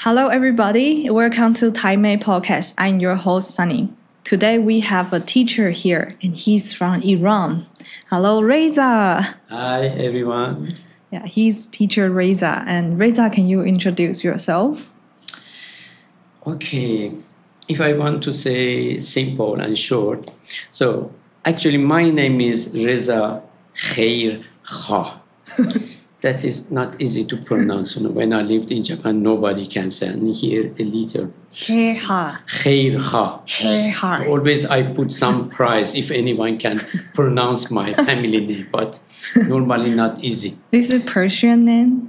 Hello, everybody. Welcome to Taimei Podcast. I'm your host, Sunny. Today we have a teacher here, and he's from Iran. Hello, Reza. Hi, everyone. Yeah, he's teacher Reza. And Reza, can you introduce yourself? Okay, if I want to say simple and short, so actually my name is Reza KheirKhah. That is not easy to pronounce. When I lived in Japan, nobody can say. And here a little. KheirKhah. KheirKhah. KheirKhah. Always I put some prize if anyone can pronounce my family name, but normally not easy. This is Persian name?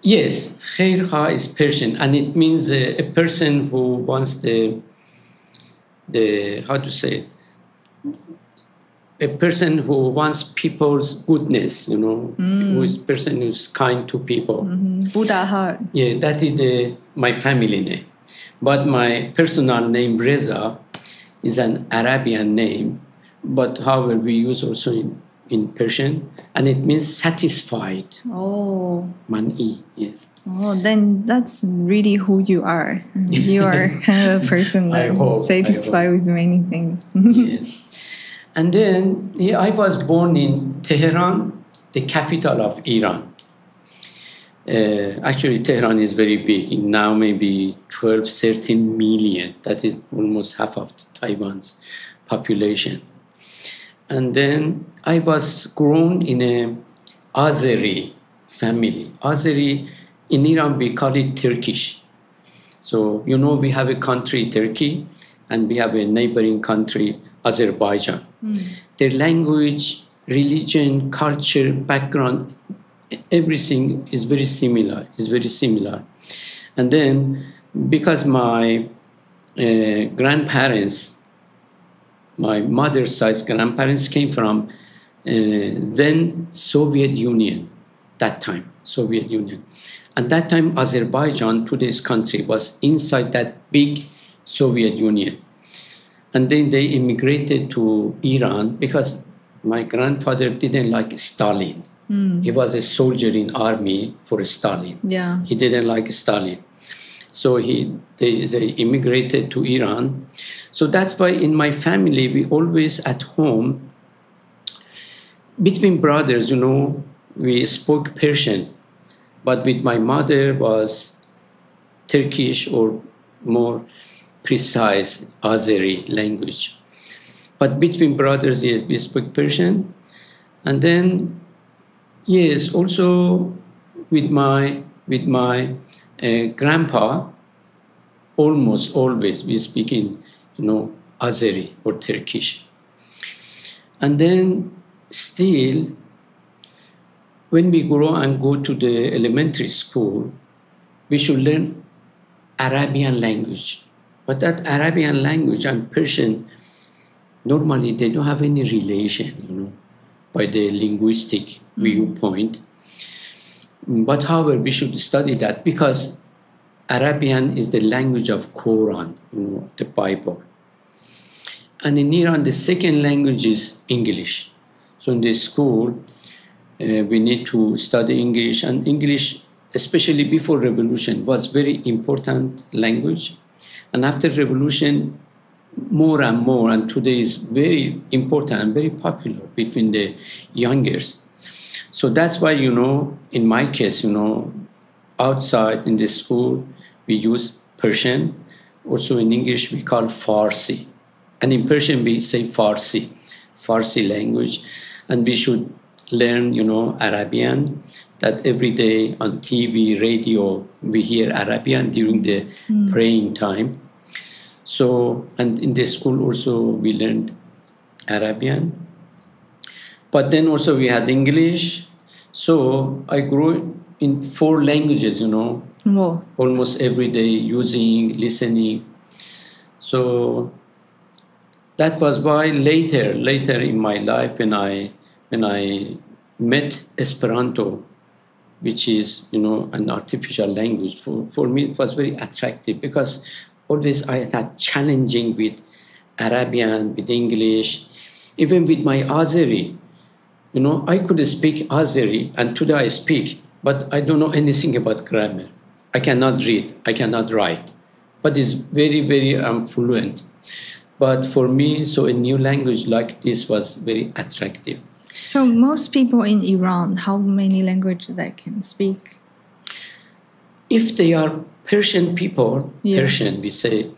Yes, KheirKhah is Persian, and it means a person who wants the how to say, a person who wants people's goodness, who is person who's kind to people. Buddha heart. Yeah, that is my family name. But my personal name, Reza, is an Arabian name, but however we use also in Persian, and it means satisfied. Oh. Man'i, yes. Oh, then that's really who you are. You are kind of a person that is satisfied with many things. Yes. And then I was born in Tehran, the capital of Iran. Actually, Tehran is very big. Now maybe 12, 13 million. That is almost half of Taiwan's population. And then I was grown in an Azeri family. Azeri, in Iran, we call it Turkish. So, we have a country, Turkey, and we have a neighboring country, Azerbaijan. Their language, religion, culture, background, everything is very similar. And then, because my grandparents, my mother's side's grandparents came from then Soviet Union, that time, Soviet Union. And that time, Azerbaijan, today's country, was inside that big Soviet Union. And then they immigrated to Iran because my grandfather didn't like Stalin. He was a soldier in army for Stalin. Yeah. He didn't like Stalin. So they immigrated to Iran. So that's why in my family, we always at home, between brothers, we spoke Persian. But with my mother was Turkish or more precise Azeri language. But between brothers, yes, we spoke Persian. And then, yes, also with my grandpa, almost always we speak in, Azeri or Turkish. And then still, when we grow and go to the elementary school, we should learn Arabian language. But that Arabian language and Persian, normally they don't have any relation, by the linguistic viewpoint. But however, we should study that because Arabian is the language of Quran, the Bible. And in Iran, the second language is English. So in the school, we need to study English. And English, especially before revolution, was very important language. And after revolution, more and more, and today is very important and very popular between the youngers. So that's why, in my case, outside in the school, we use Persian. Also in English, we call Farsi. And in Persian, we say Farsi language. And we should learn, Arabian, that every day on TV, radio, we hear Arabian during the praying time. So, and in the school also we learned Arabian. But then also we had English. So I grew in 4 languages, Whoa. Almost every day using, listening. So that was why later in my life when I met Esperanto, which is, an artificial language, for me it was very attractive because always I had challenging with Arabian, with English, even with my Azeri. I could speak Azeri, and today I speak, but I don't know anything about grammar. I cannot read, I cannot write, but it's very, very fluent. But for me, so a new language like this was very attractive. So most people in Iran, how many languages they can speak? If they are Persian people, Yeah. Persian, we say,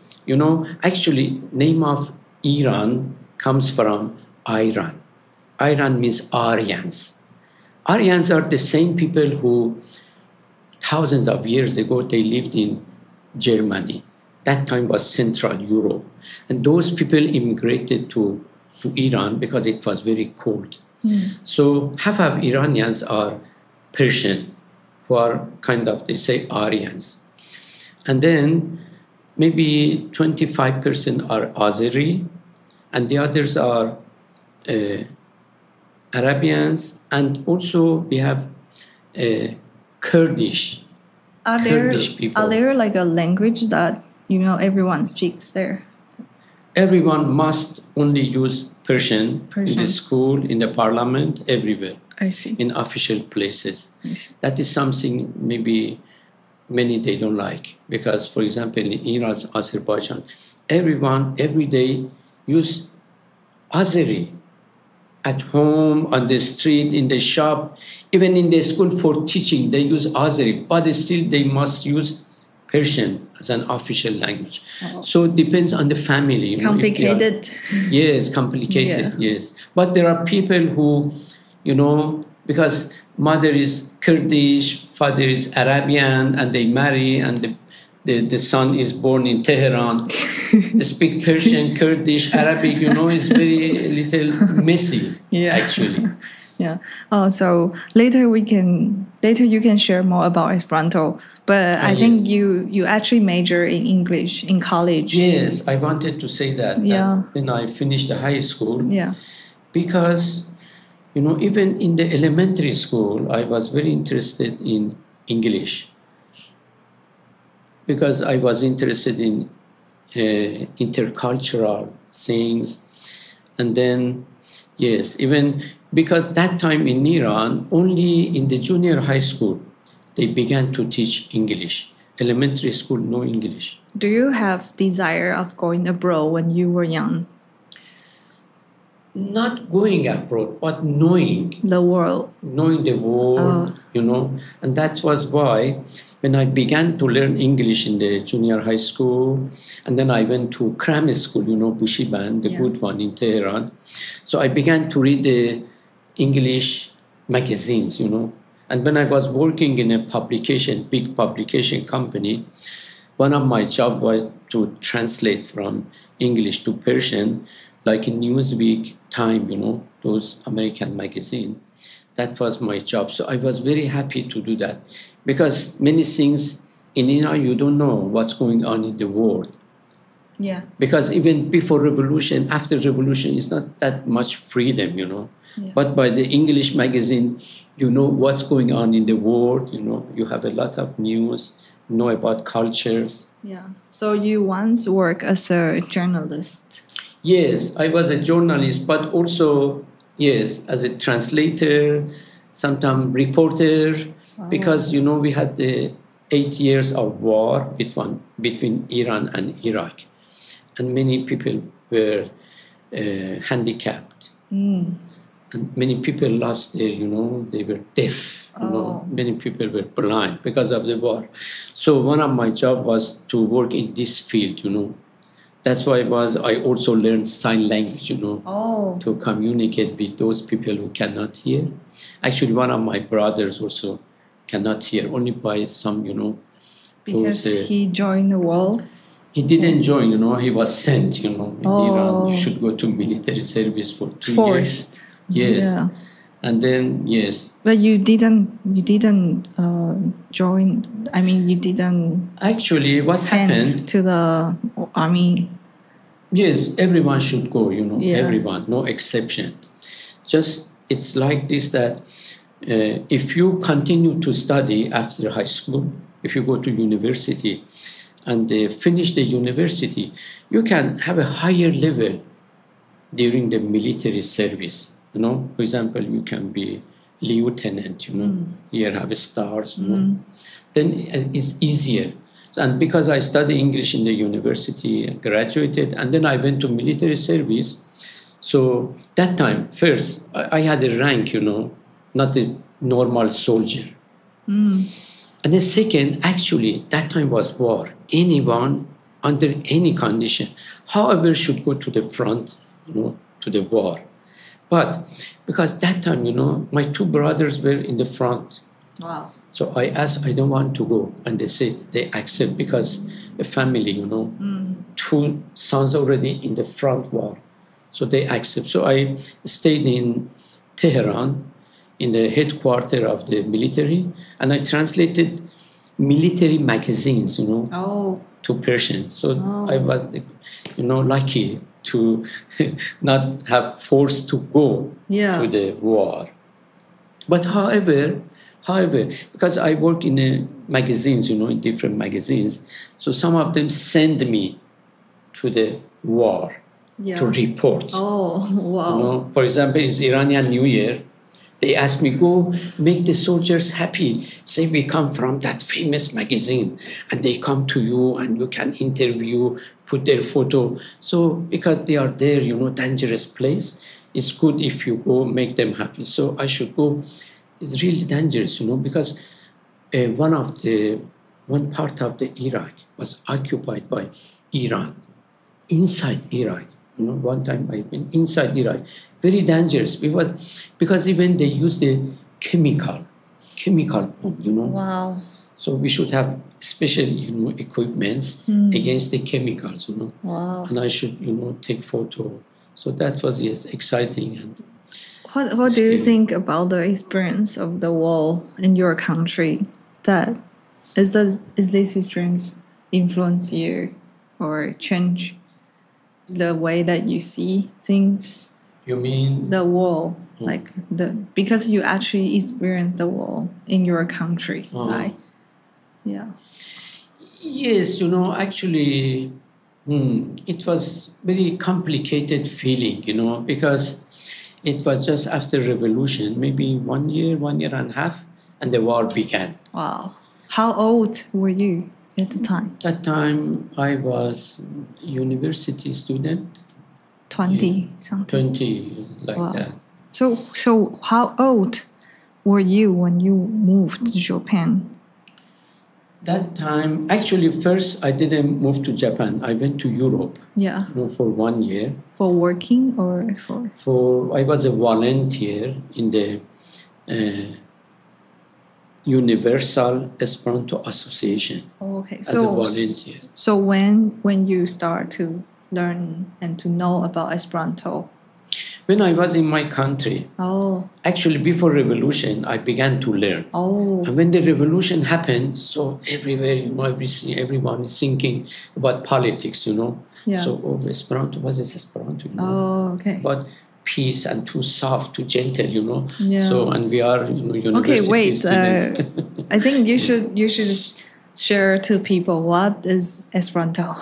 actually, name of Iran comes from Iran. Iran means Aryans. Aryans are the same people who thousands of years ago, they lived in Germany. That time was Central Europe. And those people immigrated to Iran because it was very cold. So half of Iranians are Persian, who are kind of, they say, Aryans. And then maybe 25% are Azeri, and the others are Arabians, and also we have Kurdish. Kurdish people. Are there like a language that everyone speaks there? Everyone must only use Persian in the school, in the parliament, everywhere. I see. In official places. I see. That is something maybe many they don't like, because, for example, in Iran, Azerbaijan, everyone every day use Azeri at home, on the street, in the shop, even in the school for teaching, they use Azeri, but still they must use Persian as an official language. Oh. So it depends on the family. Complicated. Yes, complicated, yes. But there are people who, because mother is Kurdish, father is Arabian, and they marry, and the son is born in Tehran. They speak Persian, Kurdish, Arabic, is very little messy, actually. Yeah. So later you can share more about Esperanto. But I think you actually major in English in college. Yes, I wanted to say that when I finished the high school. Yeah. Because, even in the elementary school, I was very interested in English. Because I was interested in intercultural things. And then, yes, even because that time in Iran, only in the junior high school, they began to teach English. Elementary school, no English. Do you have desire of going abroad when you were young? Not going abroad, but knowing the world. Knowing the world, And that was why when I began to learn English in the junior high school, and then I went to cram school, Bushiban, the good one in Tehran. So I began to read the English magazines, And when I was working in a big publication company, one of my jobs was to translate from English to Persian, like in Newsweek, Time, those American magazines. That was my job. So I was very happy to do that, because many things in Iran, you don't know what's going on in the world. Yeah. Because even before revolution, after revolution, it's not that much freedom, Yeah. But by the English magazine, you know what's going on in the world, you have a lot of news, know about cultures. Yeah. So you once worked as a journalist. Yes, I was a journalist, but also, yes, as a translator, sometimes reporter, because, we had the 8 years of war between Iran and Iraq. And many people were handicapped. And many people lost their, they were deaf. Many people were blind because of the war. So one of my job was to work in this field, That's why I also learned sign language, to communicate with those people who cannot hear. Actually, one of my brothers also cannot hear, only by some, Because he joined the war? He didn't join, he was sent, in Iran. You should go to military service for 2 years. Yes. Yeah. And then, yes. But you didn't join, you didn't actually what happened to the army. Yes, everyone should go, everyone, no exception. Just, it's like this, that if you continue to study after high school, if you go to university and finish the university, you can have a higher level during the military service. For example, you can be lieutenant, here have stars, then it's easier. And because I studied English in the university, graduated, and then I went to military service. So that time, first, I had a rank, not a normal soldier. And the second, actually, that time was war. Anyone, under any condition, however, should go to the front, to the war. But because that time, my two brothers were in the front. Wow. So I asked, I don't want to go. And they said they accept because a family, two sons already in the front war. So they accept. So I stayed in Tehran, in the headquarters of the military, and I translated military magazines, to Persian. So I was, lucky to not have forced to go to the war. But however, because I work in magazines, in different magazines, so some of them send me to the war to report. Oh, wow. For example, it's Iranian New Year. They ask me, go make the soldiers happy. Say we come from that famous magazine, and they come to you, and you can interview, put their photo. So because they are there, dangerous place, it's good if you go make them happy. So I should go. It's really dangerous, because one part of the Iraq was occupied by Iran, inside Iraq. One time I've been inside Iraq, very dangerous. Because even they use the chemical bomb, Wow. So we should have special, equipments against the chemicals, Wow. And I should, take photo. So that was exciting and. What do you think about the experience of the war in your country? Is this experience influence you or change the way that you see things? You mean the war, because you actually experienced the war in your country, right? Yeah. Yes, actually, it was very complicated feeling, because it was just after revolution, maybe 1 year, 1.5 years, and the war began. Wow. How old were you at the time? That time I was university student. 20 something. 20, like wow. that. So how old were you when you moved to Japan? That time, actually, first I didn't move to Japan. I went to Europe. Yeah. For 1 year. For working or for? I was a volunteer in the Universal Esperanto Association. Oh, okay. As a volunteer. So when you start to learn and to know about Esperanto? When I was in my country. Oh. Actually, before revolution, I began to learn. Oh. And when the revolution happened, so everywhere, everyone is thinking about politics, Yeah. So, Esperanto, what is Esperanto? Oh, okay. But peace and too soft, too gentle, Yeah. So, and we are, university okay, wait. students. I think you should share to people what is Esperanto.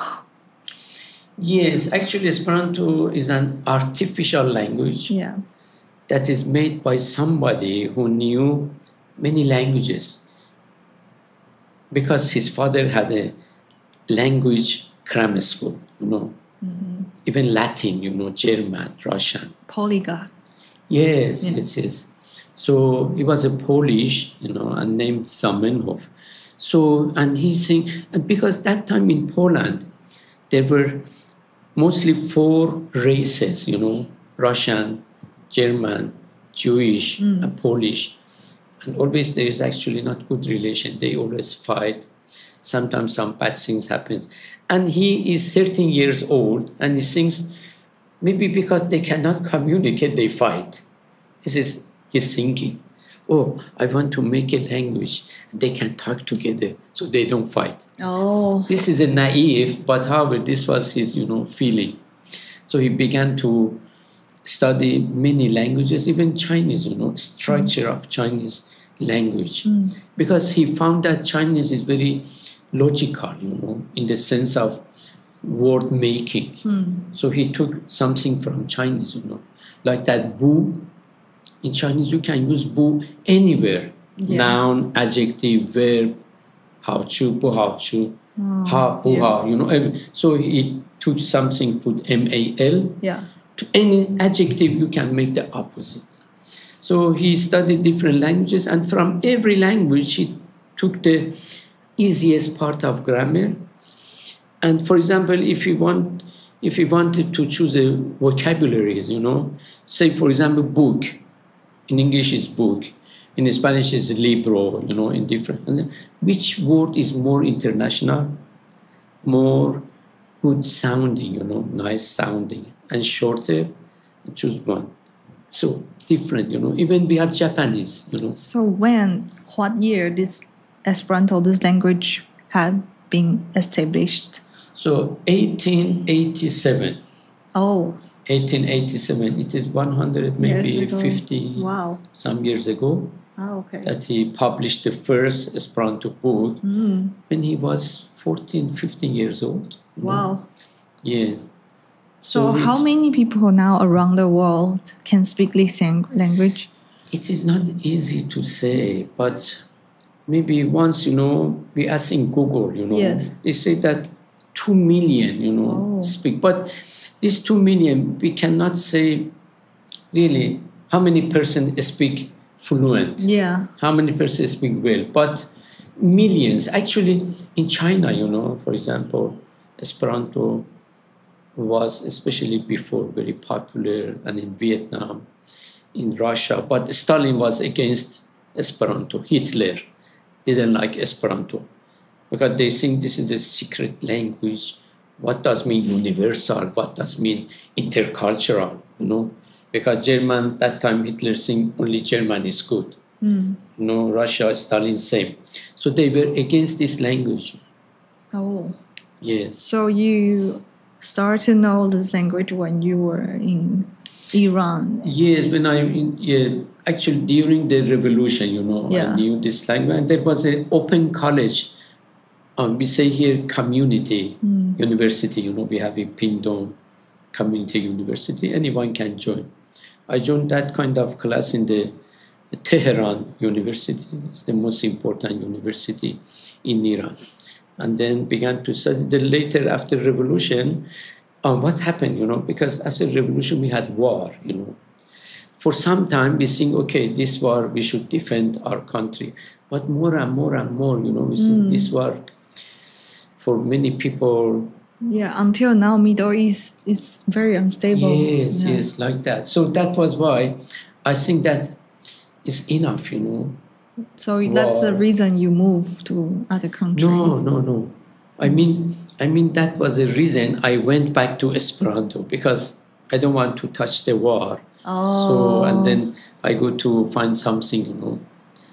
Yes, actually, Esperanto is an artificial language that is made by somebody who knew many languages because his father had a language grammar school, even Latin, German, Russian. Polyglot. Yes. So he was a Polish, and named Zamenhof. So, and and because that time in Poland, there were mostly 4 races, Russian, German, Jewish, and Polish. And always there is actually not good relation. They always fight. Sometimes some bad things happen. And he is 13 years old and he thinks maybe because they cannot communicate, they fight. This is his thinking. Oh, I want to make a language. They can talk together so they don't fight. Oh. This is a naive, but however, this was his, feeling. So he began to study many languages, even Chinese, structure of Chinese language. Because he found that Chinese is very logical, in the sense of word making. So he took something from Chinese, like that bu in Chinese you can use bu anywhere. Noun, adjective, verb, hao chu, bu hao chu, ha, bu ha, So he took something, put M-A-L. Yeah. To any adjective, you can make the opposite. So he studied different languages, and from every language, he took the easiest part of grammar. And for example, if you wanted to choose a vocabularies, say for example, book. In English is book. In Spanish is libro, in different. And which word is more international, more good sounding, nice sounding, and shorter? Choose one. So different, Even we have Japanese, So what year this Esperanto, this language, had been established? So 1887. Oh. 1887. It is 100, maybe 50 wow. some years ago. Okay. That he published the first Esperanto book when he was 14, 15 years old. Wow. Yes. So how many people now around the world can speak this language? It is not easy to say, but maybe once, we ask in Google, Yes. They say that 2 million, speak. But this 2 million, we cannot say really how many persons speak fluent. Yeah. How many persons speak well. But millions. Actually, in China, for example, Esperanto was, especially before, very popular, and in Vietnam, in Russia. But Stalin was against Esperanto. Hitler didn't like Esperanto because they think this is a secret language. What does mean universal? What does mean intercultural? Because German, that time Hitler think only German is good. Russia, Stalin, same. So they were against this language. Oh. Yes. So you start to know this language when you were in Iran? Yes, actually during the revolution, I knew this language. And there was an open college. We say here community university, we have a Pindong community university. Anyone can join. I joined that kind of class in the Tehran University. It's the most important university in Iran. And then began to study. Then later, after revolution, what happened, because after revolution we had war, For some time we think, okay, this war, we should defend our country. But more and more and more, we think this war, for many people... Yeah, until now, Middle East is very unstable. Yes, like that. So that was why I think that is enough, So that's the reason you moved to other countries? No. I mean that was the reason I went back to Esperanto, because I don't want to touch the war. Oh. So, and then I go to find something,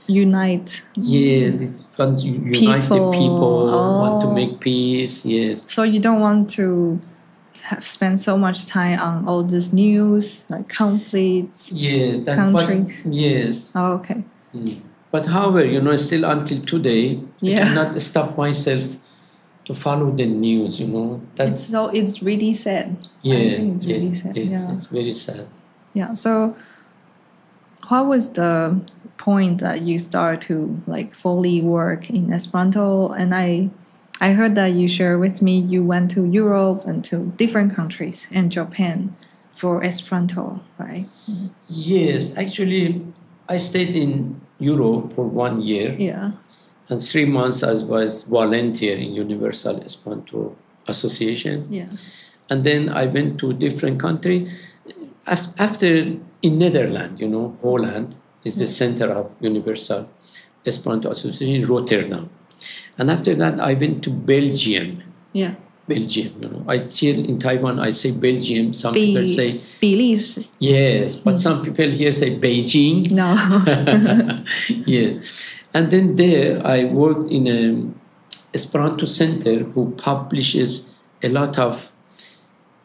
Unite. Yeah, want to unite Peaceful. the people, want to make peace, yes. So you don't want to spend so much time on all this news, like conflicts, countries? Yes. Oh, okay. But however, still until today, I cannot stop myself to follow the news, It's really sad. Yes, I think it's really sad. It's very sad. Yeah, so what was the point that you start to fully work in Esperanto? And I heard that you shared with me you went to Europe and to different countries and Japan for Esperanto, right? Yes, actually, I stayed in Europe for 1 year. Yeah. And 3 months I was volunteer in Universal Esperanto Association. Yeah. And then I went to different country. After in Netherlands, Holland is the center of Universal Esperanto Association, Rotterdam. And after that, I went to Belgium. Yeah. Belgium, Here in Taiwan, I say Belgium. Some people say... Belize. Yes, but some people here say Beijing. No. Yeah. And then there, I worked in an Esperanto center who publishes a lot of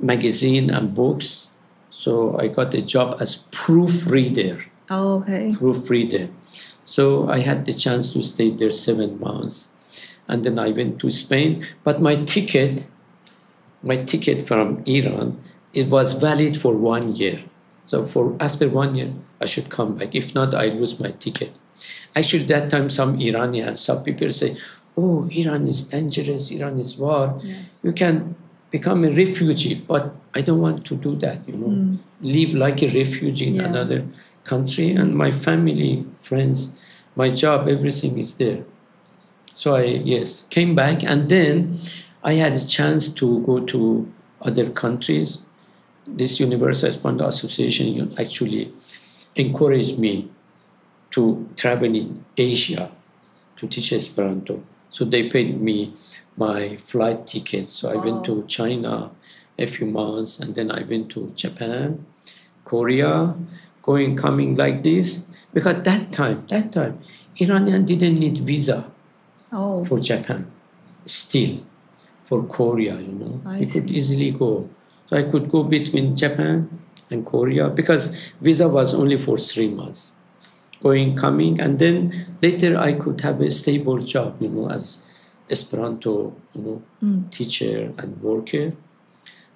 magazine and books. So I got a job as proofreader. Oh, okay. Proofreader. So I had the chance to stay there 7 months. And then I went to Spain. But my ticket from Iran, it was valid for 1 year. So for after 1 year, I should come back. If not, I lose my ticket. Actually, that time, some Iranians, some people say, oh, Iran is dangerous, Iran is war. Yeah. You can become a refugee, but I don't want to do that, live like a refugee in another country. And my family, friends, my job, everything is there. So I came back, and then I had a chance to go to other countries. This Universal Esperanto Association actually encouraged me to travel in Asia to teach Esperanto. So they paid me my flight tickets. So I went to China a few months, and then I went to Japan, Korea, coming like this. Because that time, Iranian didn't need visa for Japan. Still, for Korea, we could easily go. So I could go between Japan and Korea because visa was only for 3 months. Coming, and then later I could have a stable job, as Esperanto, teacher and worker.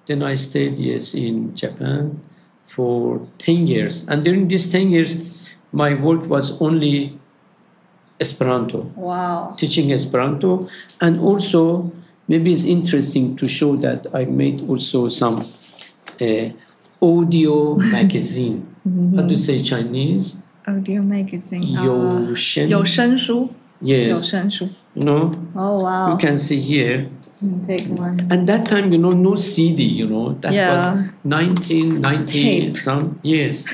Then I stayed, in Japan for 10 years. And during these 10 years, my work was only Esperanto. Wow. Teaching Esperanto. And also, maybe it's interesting to show that I made also some audio magazine. How do you say Chinese? Audio magazine. 有声-有声书. Yes. 有声书. Oh, wow. You can see here. Take one. And that time, no CD, that was 1990 Tape. some. Yes.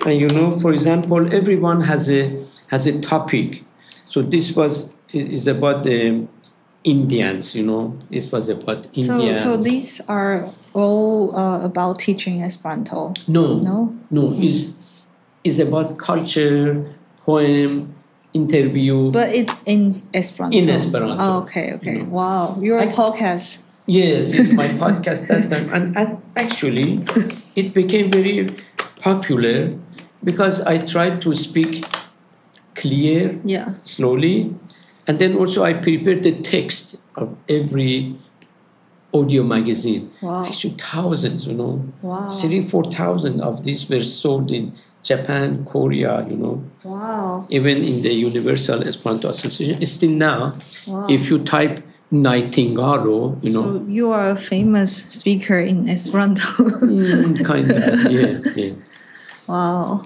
And for example, everyone has a topic. So this is about the Indians, This was about Indians. So these are all about teaching Esperanto. No. It's about culture, poem, interview. But it's in Esperanto. In Esperanto. Oh, okay. Wow. Your podcast. Yes, it's my podcast that time. And actually, it became very popular because I tried to speak clear, slowly. And then also I prepared the text of every audio magazine. Wow. Actually, thousands, Wow. 3,000-4,000 of these were sold in Japan, Korea, Wow. Even in the Universal Esperanto Association. Still now, Wow. if you type Nightingale, So you are a famous speaker in Esperanto. kind of, yeah. Wow.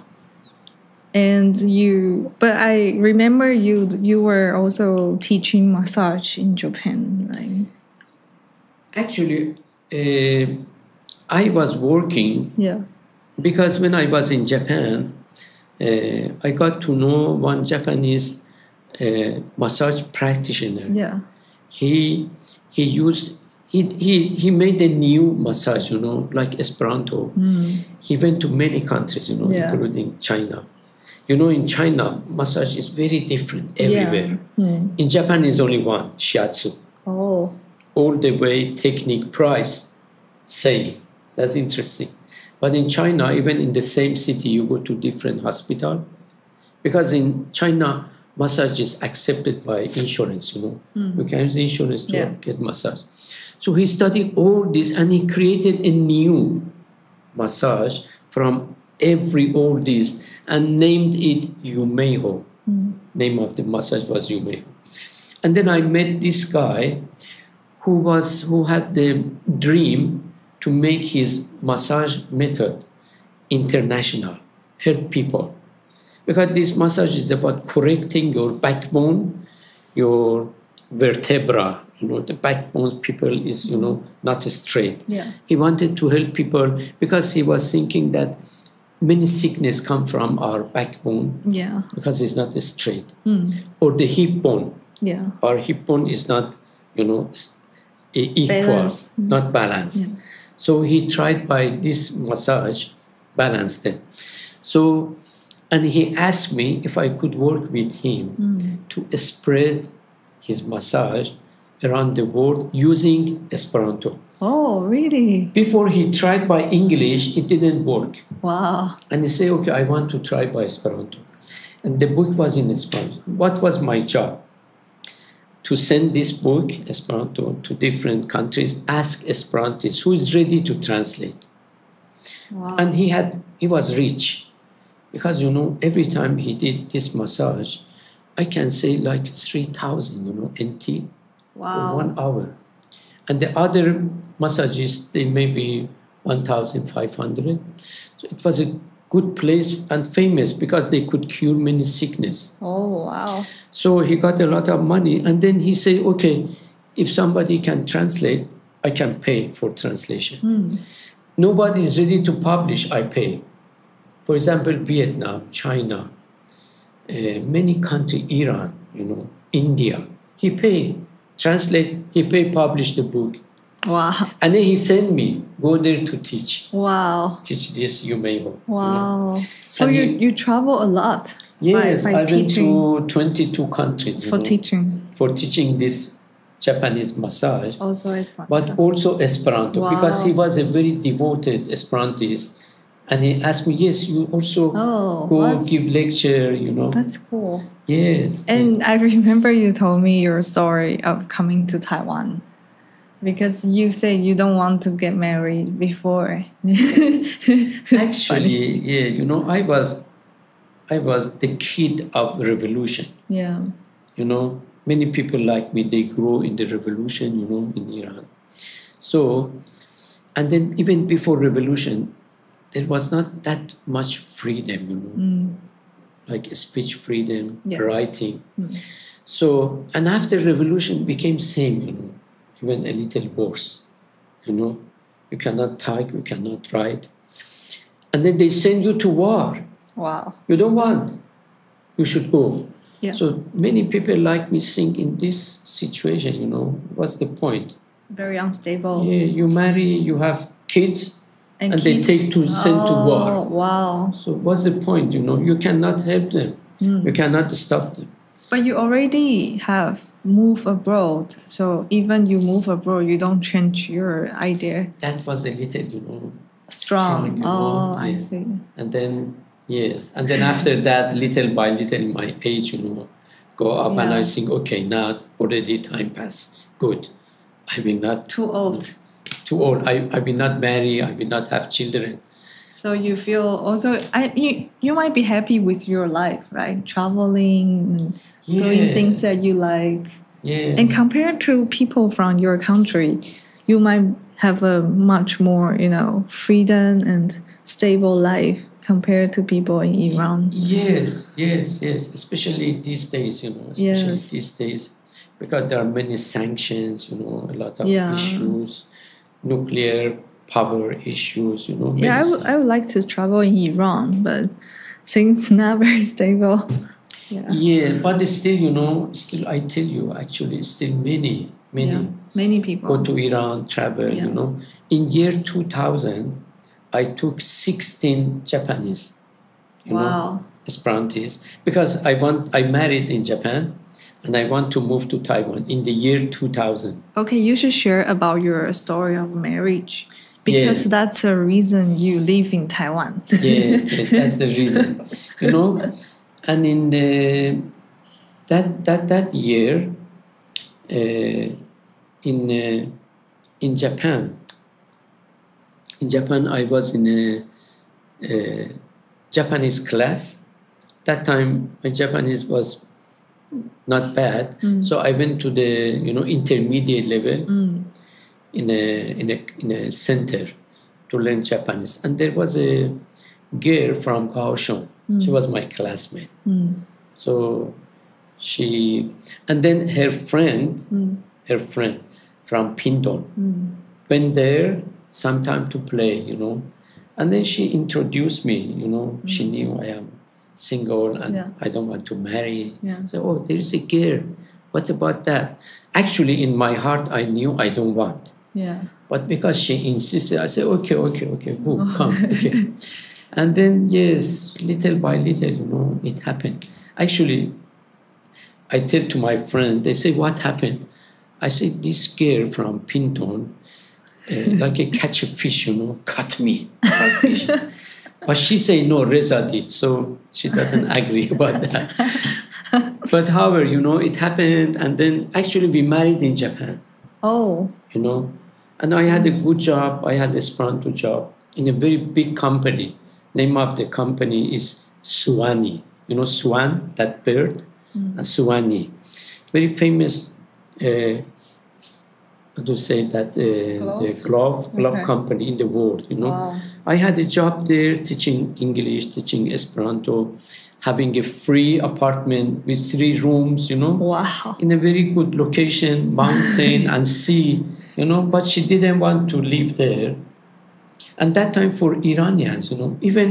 But I remember you were also teaching massage in Japan, right? Actually, I was working. Yeah. Because when I was in Japan, I got to know one Japanese massage practitioner. Yeah. He made a new massage, like Esperanto. He went to many countries, including China. In China, massage is very different everywhere. In Japan, is only one, shiatsu. Oh. All the way, technique, price, same. That's interesting. But in China, even in the same city, you go to different hospital. Because in China, massage is accepted by insurance, You can use insurance to get massage. So he studied all this and he created a new massage from all these and named it Yumeiho. Name of the massage was Yumeiho. And then I met this guy who had the dream to make his massage method international, help people. Because this massage is about correcting your backbone, your vertebra. The backbone people is, not straight. Yeah. He wanted to help people because he was thinking that many sickness come from our backbone. Yeah. Because it's not straight. Or the hip bone. Yeah. Our hip bone is not, equal, Balance. not balanced. Yeah. So he tried by this massage, balance them. So, and he asked me if I could work with him to spread his massage around the world using Esperanto. Oh, really? Before he tried by English, it didn't work. Wow. And he said, okay, I want to try by Esperanto. And the book was in Esperanto. What was my job? To send this book, Esperanto, to different countries, ask Esperantists who is ready to translate. Wow. And he was rich because, every time he did this massage, I can say like 3,000, NT for Wow. 1 hour. And the other massages, they may be 1,500. So it was a good place and famous because they could cure many sickness. Oh, wow. So he got a lot of money, and then he said, okay, if somebody can translate, I can pay for translation. Nobody is ready to publish, I pay. For example, Vietnam, China, many countries, Iran, India. He pay, translate, he pay, publish the book. Wow. And then he sent me, go there to teach. Wow. Teach this Yumeho. Wow. So And you travel a lot. Yes, by I went teaching. to 22 countries. For teaching. For teaching this Japanese massage. Also Esperanto. But also Esperanto. Wow. Because he was a very devoted Esperantist. And he asked me, yes, you also go give lecture, That's cool. Yes. And I remember you told me your story of coming to Taiwan. Because you say you don't want to get married before. Actually, yeah, I was the kid of revolution. Yeah. Many people like me, they grow in the revolution, in Iran. So, and then even before revolution, there was not that much freedom, like speech freedom, writing. So, and after revolution became same, even a little worse. You cannot type, you cannot write. And then they send you to war. Wow. You don't want. You should go. Yeah. So many people like me think in this situation, what's the point? Very unstable. Yeah, you marry, you have kids, and they take to send to war. Wow. So what's the point? You cannot help them. You cannot stop them. But you already have moved abroad. So even you move abroad, you don't change your idea. That was a little, strong. I see. And then, yes. And then after that, little by little, my age, go up. And I think, okay, now already time passed. Good. I will not. Too old. Too old. I will not marry. I will not have children. So you feel also, you might be happy with your life, right? Traveling and doing things that you like. Yeah. And compared to people from your country, you might have a much more, freedom and stable life compared to people in Iran. Yes. Especially these days, these days, because there are many sanctions, a lot of issues, nuclear power issues, Yeah, I would like to travel in Iran, but things not very stable. Yeah, but still, still I tell you, actually, still many people go to Iran, travel, In year 2000, I took 16 Japanese, Esperantists, because I married in Japan, and I want to move to Taiwan in the year 2000. Okay, you should share about your story of marriage. Because that's the reason you live in Taiwan. Yes, that's the reason. And in that year, in Japan, I was in a Japanese class. That time, my Japanese was not bad, so I went to the intermediate level. In a center to learn Japanese, and there was a girl from Kaohsiung. She was my classmate. So and then her friend from Pindon went there sometime to play, and then she introduced me. She knew I am single and I don't want to marry. So, oh, there is a girl. What about that? Actually, in my heart, I knew I don't want. Yeah. But because she insisted, I said, okay, go, come, okay. And then, yes, little by little, it happened. Actually, I tell to my friend, they say, what happened? I said, this girl from Pinton, like a catch a fish, cut me. Fish. But she say, no, Reza did, so she doesn't agree about that. But however, it happened, and then actually we married in Japan. Oh. And I had a good job. I had a Esperanto job in a very big company. Name of the company is Suwani. You know swan, that bird? Suwani. Very famous, how to say that, the glove Okay. company in the world, you know. Wow. I had a job there teaching English, teaching Esperanto, having a free apartment with 3 rooms, you know, Wow. in a very good location, mountain and sea, you know, but she didn't want to live there. And that time for Iranians, you know, even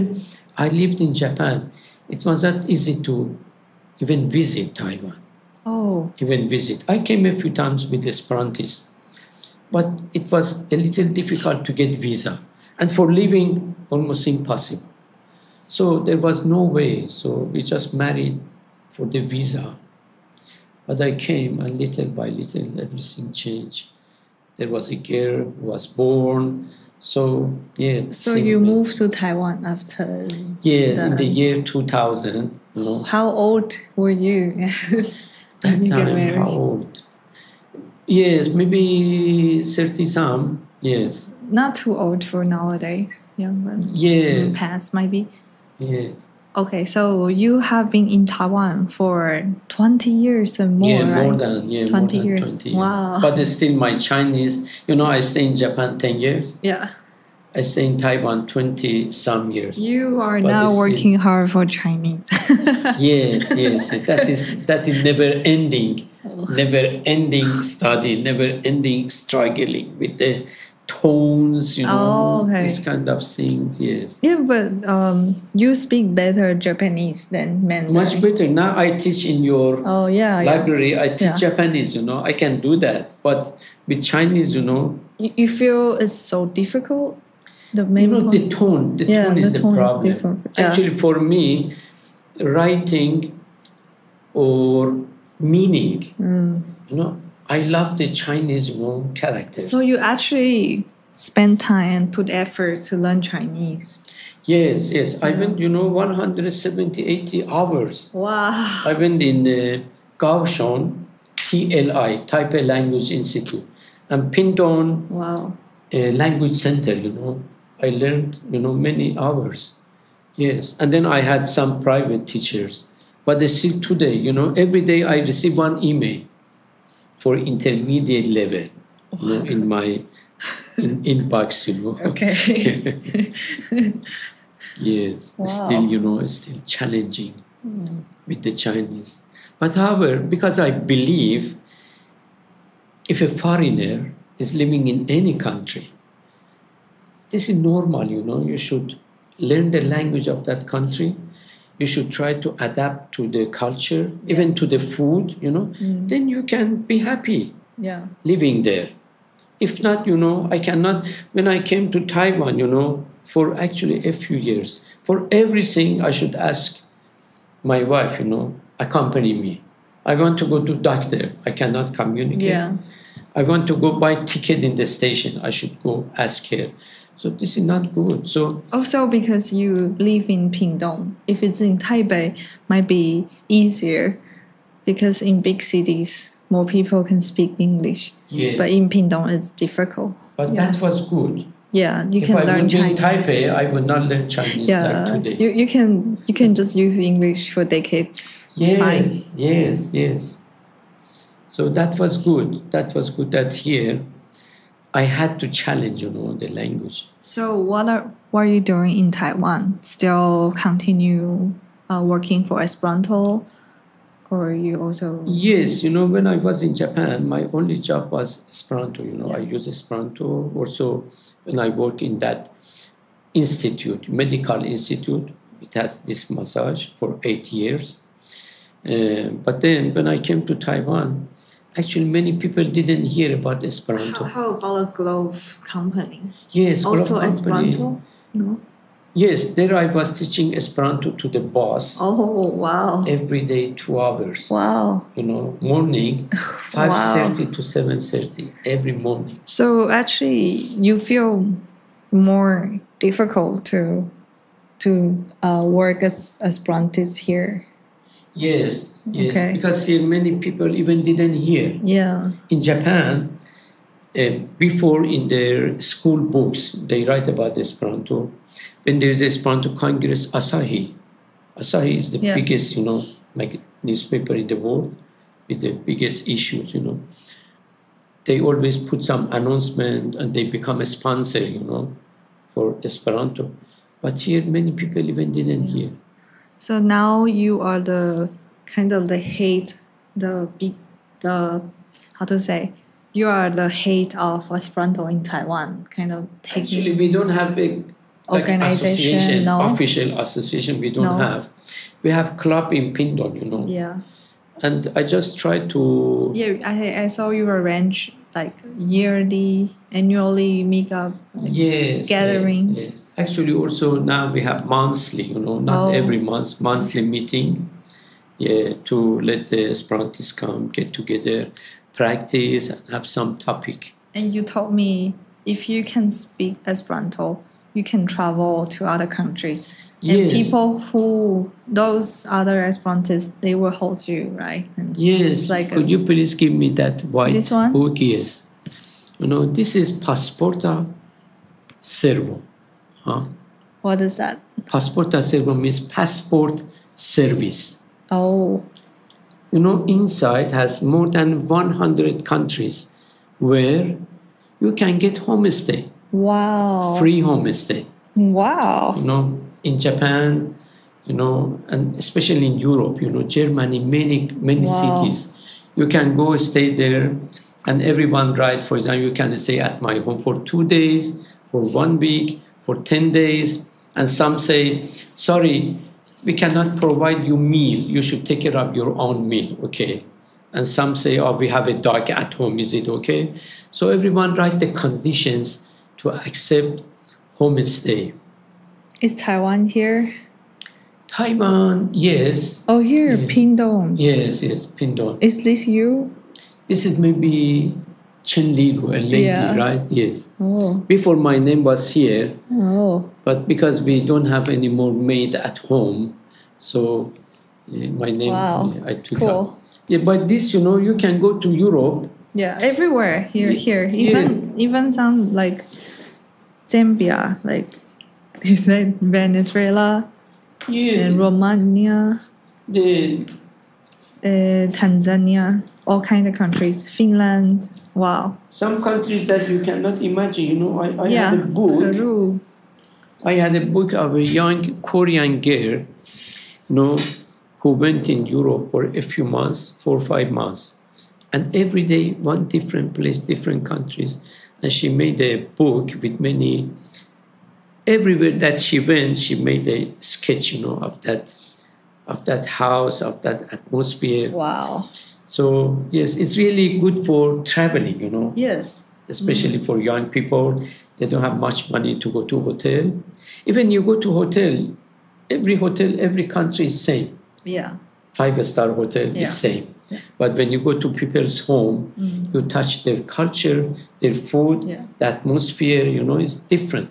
I lived in Japan, it was not easy to even visit Taiwan, Oh. even visit. I came a few times with Esperantists, but it was a little difficult to get visa. And for living, almost impossible. So there was no way. So we just married for the visa. But I came, and little by little, everything changed. There was a girl who was born. So, yes. So you moved to Taiwan after. Yes, in the year 2000. You know, How old were you when you get time, married? how old? Yes, maybe 30 some. Yes. Not too old for nowadays. Young, but Yes. past maybe. Yes. Okay, so you have been in Taiwan for 20 years and more, Yeah, right? more than 20 years. 20 years. Wow. But it's still my Chinese. You know, I stay in Japan 10 years. Yeah. I stay in Taiwan 20 some years. You are But now it's working hard for Chinese. Yes, yes. That is never ending study, never ending struggling with the tones, you know, Oh, okay. these kind of things. Yes. Yeah, but you speak better Japanese than Mandarin. Much better. Now I teach in your Oh, yeah. yeah. library. I teach Yeah. Japanese, you know. I can do that. But with Chinese, you know, You feel it's so difficult? The you main know, point? the tone is the tone problem. is different. Yeah. Actually, for me, writing or meaning, you know, I love the Chinese, you know, characters. So you actually spend time and put effort to learn Chinese. Yes, yes. I went, you know, 170, 80 hours. Wow. I went in Kaohsiung, TLI, Taipei Language Institute, and Pingdong Wow. Language Center, you know. I learned, you know, many hours. Yes. And then I had some private teachers. But they still today, you know, every day I receive one email for intermediate level, you know, in my inbox, you know. Okay. Yes. Wow. Still, you know, it's still challenging with the Chinese. But however, because I believe if a foreigner is living in any country, this is normal, you know. You should learn the language of that country. You should try to adapt to the culture, even to the food, you know. Then you can be happy Yeah. living there. If not, you know, I cannot. When I came to Taiwan, you know, for actually a few years, for everything I should ask my wife, you know, accompany me. I want to go to doctor. I cannot communicate. Yeah. I want to go buy ticket in the station. I should go ask her. So this is not good. So Also because you live in Pingdong. If it's in Taipei, might be easier because in big cities, more people can speak English. yes, But in Pingdong, it's difficult. but that was good. Yeah, you If can I learn would be in Chinese. Taipei, I would not learn Chinese Yeah, like today. you can just use English for decades. It's fine. Yes. So that was good. That was good that here I had to challenge, you know, the language. So what are you doing in Taiwan? Still continue working for Esperanto, or you also? Yes, you know, when I was in Japan, my only job was Esperanto. You know, Yeah. I use Esperanto. Also, when I work in that institute, medical institute, it has this massage for 8 years. But then when I came to Taiwan, actually many people didn't hear about Esperanto. How about a glove company? Yes, glove Also company. Esperanto? No. Yes, there I was teaching Esperanto to the boss Oh wow! every day, 2 hours. Wow. You know, morning, 5:30 to 7:30 every morning. So actually, you feel more difficult to work as Esperantist here. Yes, Okay. because here many people even didn't hear. Yeah. In Japan, before in their school books, they write about Esperanto. When there is Esperanto Congress, Asahi is the biggest, like newspaper in the world with the biggest issues, They always put some announcement and they become a sponsor, for Esperanto. But here, many people even didn't hear. So now you are the kind of the head, how to say, you are the head of Esperanto in Taiwan, kind of taking. Actually, we don't have a organization, no? Official association. We don't have. We have club in Pindon, Yeah. And I just try to. Yeah, I saw you arrange like yearly, annually meetup gatherings. Yes. Actually, also now we have monthly, not every month, monthly meeting. Yeah, to let the Esperantists come, get together, practice, and have some topic. And you told me if you can speak Esperanto, you can travel to other countries. And people those other Esperantists, they will hold you, right? And yes. Could you please give me that white book? Yes. This is Pasporta Servo. Huh? What is that? Pasporta Servo means passport service. Oh. Inside has more than 100 countries where you can get homestay. Wow. Free homestay. Wow. In Japan, and especially in Europe, Germany, many cities. You can go stay there and everyone write, for example, you can stay at my home for 2 days, for 1 week, for 10 days. And some say, sorry, we cannot provide you meal. You should take care of your own meal, okay? And some say, oh, we have a dog at home. Is it okay? So everyone write the conditions to accept homestay. Is Taiwan here? Taiwan, yes. Oh, here, yes. Pindong. Yes, Pindong. Is this you? This is maybe Chen Ligu, a lady, right? Yes. Oh. Before my name was here. Oh. But because we don't have any more maid at home, so my name I took up. Yeah, but this, you can go to Europe. Yeah, everywhere. Here. Even some like Zambia, like is that Venezuela? Yeah. And Romania. Tanzania, all kind of countries. Finland. Wow. Some countries that you cannot imagine. I had a book. Peru. I had a book of a young Korean girl, who went in Europe for a few months, 4 or 5 months. And every day, one different place, different countries. And she made a book with many, everywhere that she went, she made a sketch, of that house, of that atmosphere. Wow. So, yes, it's really good for traveling, Yes. Especially for young people. They don't have much money to go to hotel. Even you go to hotel, every country is same. Yeah. 5-star hotel is same. Yeah. But when you go to people's home, you touch their culture, their food, the atmosphere, is different.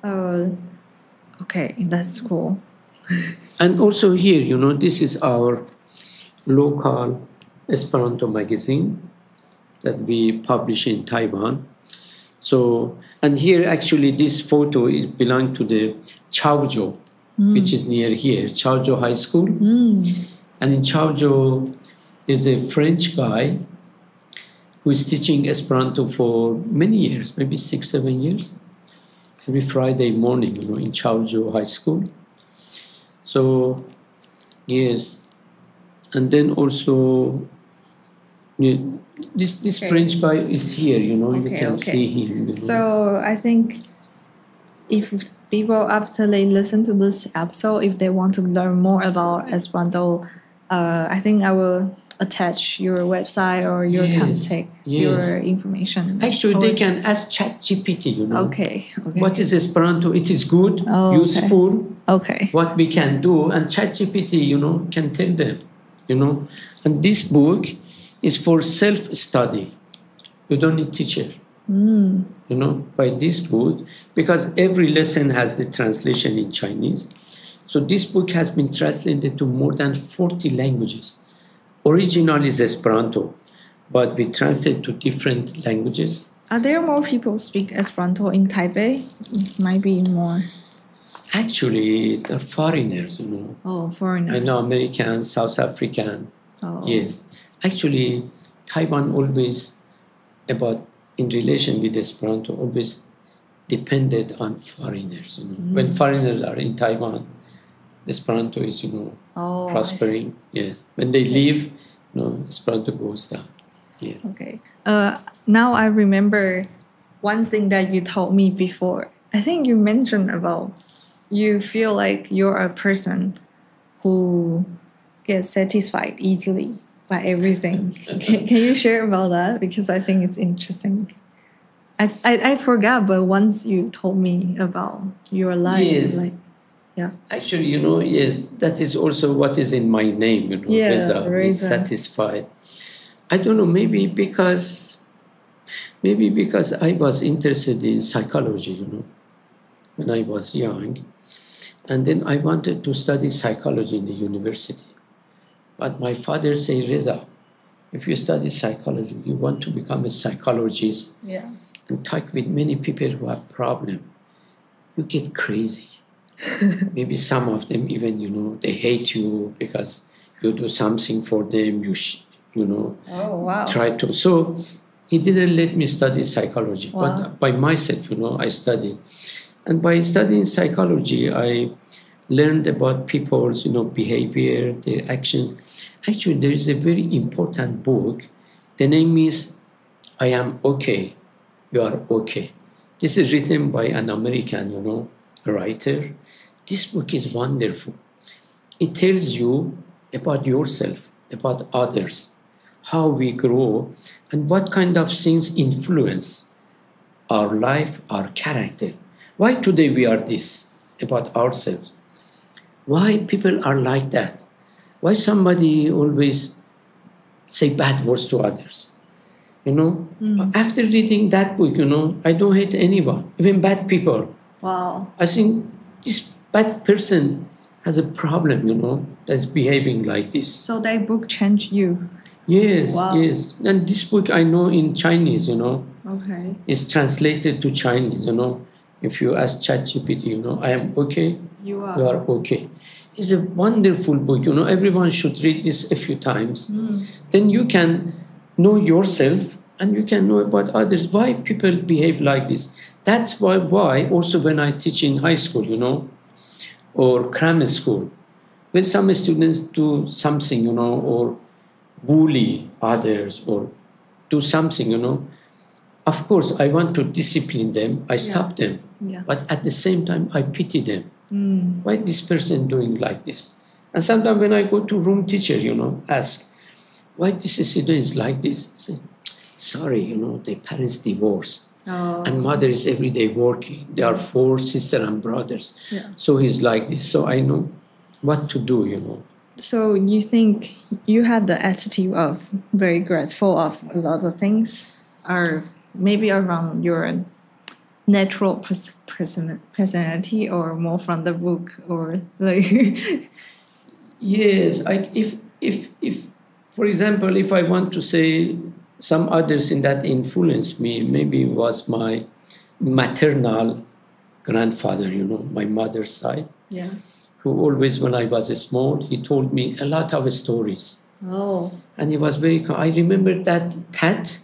Okay, that's cool. And also here, this is our local Esperanto magazine that we publish in Taiwan. So, and here actually this photo belongs to the Chaozhou, which is near here, Chaozhou High School. And in Chaozhou, there's a French guy who is teaching Esperanto for many years, maybe 6-7 years, every Friday morning, in Chaozhou High School. So, yes. And then also, this French guy is here, you can see him. So I think if people, after they listen to this episode, if they want to learn more about Esperanto, I think I will attach your website or your contact, your information. Actually, they can ask ChatGPT, Okay. What is Esperanto? It is good, useful. Okay. What we can do, and ChatGPT, can tell them, And this book is for self-study. You don't need teacher. By this book, because every lesson has the translation in Chinese. So this book has been translated to more than 40 languages. Original is Esperanto, but we translate to different languages. Are there more people speak Esperanto in Taipei? Might be more. Actually, they're foreigners, you know. Oh, foreigners. I know Americans, South African. Oh. Yes. Actually, Taiwan always, in relation with Esperanto, always depended on foreigners, you know. When foreigners are in Taiwan, Esperanto is, prospering. Yes. When they leave, Esperanto goes down. Yeah. Okay. Now I remember one thing that you told me before. I think you mentioned about you feel like you're a person who gets satisfied easily by everything. Can you share about that? Because I think it's interesting. I forgot, but once you told me about your life, yes. Yeah. Actually, yes, that is also what is in my name, Reza, Reza. Satisfied. I don't know, maybe because I was interested in psychology, when I was young. And then I wanted to study psychology in the university. But my father said, Reza, if you study psychology, you want to become a psychologist and talk with many people who have problems, you get crazy. Maybe some of them even, they hate you because you do something for them, Oh, wow. try to. So he didn't let me study psychology. Wow. But by myself, I studied. And by studying psychology, I learned about people's, behavior, their actions. Actually, there is a very important book. The name is I Am Okay, You Are Okay. This is written by an American, writer. This book is wonderful. It tells you about yourself, about others, how we grow, and what kind of things influence our life, our character. Why today we are this about ourselves? Why people are like that? Why somebody always say bad words to others? After reading that book, I don't hate anyone, even bad people. Wow. I think this bad person has a problem, that's behaving like this. So that book changed you? Yes, wow. Yes. And this book I know in Chinese, Okay. It's translated to Chinese, If you ask ChatGPT, I am okay, you are okay. It's a wonderful book, everyone should read this a few times. Then you can know yourself and you can know about others, why people behave like this. That's why also when I teach in high school, or grammar school, when some students do something, or bully others or do something, of course, I want to discipline them. I stop them. Yeah. But at the same time, I pity them. Why this person doing like this? And sometimes when I go to room teacher, ask, why this student is like this? I say, sorry, their parents divorced. Oh. And mother is every day working. There are 4 sisters and brothers. Yeah. So he's like this. So I know what to do, So you think you have the attitude of very grateful of a lot of things, or maybe around your natural personality, or more from the book, or like? Yes, if for example, if I want to say some others in that influenced me, maybe it was my maternal grandfather, my mother's side. Yeah. Who always, when I was small, he told me a lot of stories. Oh. And he was I remember that Tat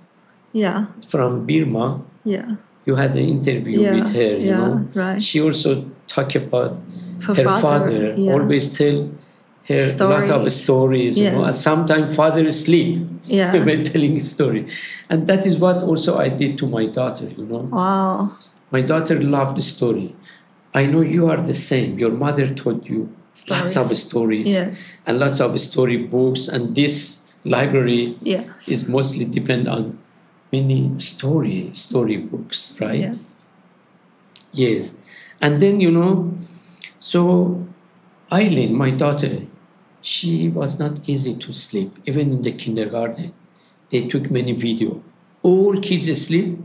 from Burma. Yeah. You had an interview with her, Right. She also talked about her father always tell her a lot of stories, and sometimes father sleep when telling his story. And that is what also I did to my daughter, Wow. My daughter loved the story. I know you are the same. Your mother told you lots of stories and lots of story books, and this library is mostly depend on many story books, right? Yes. And then, so Eileen, my daughter, she was not easy to sleep. Even in the kindergarten, they took many video. All kids sleep.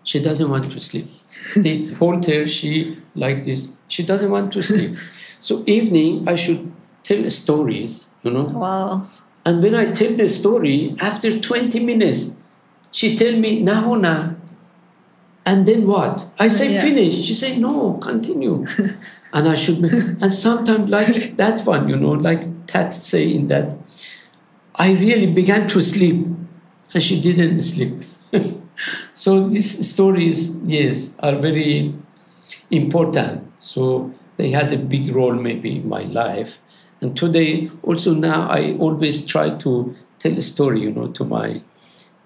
She doesn't want to sleep. They hold her, she like this. She doesn't want to sleep. So evening, I should tell stories, Wow. And when I tell the story, after 20 minutes, she tell me, Nahona, and then what? I say, finish. She say, no, continue. And I should, and sometimes like that one, like Tat say in that, I really began to sleep, and she didn't sleep. So these stories, yes, are very important. So they had a big role maybe in my life. And today, also now, I always try to tell a story, to my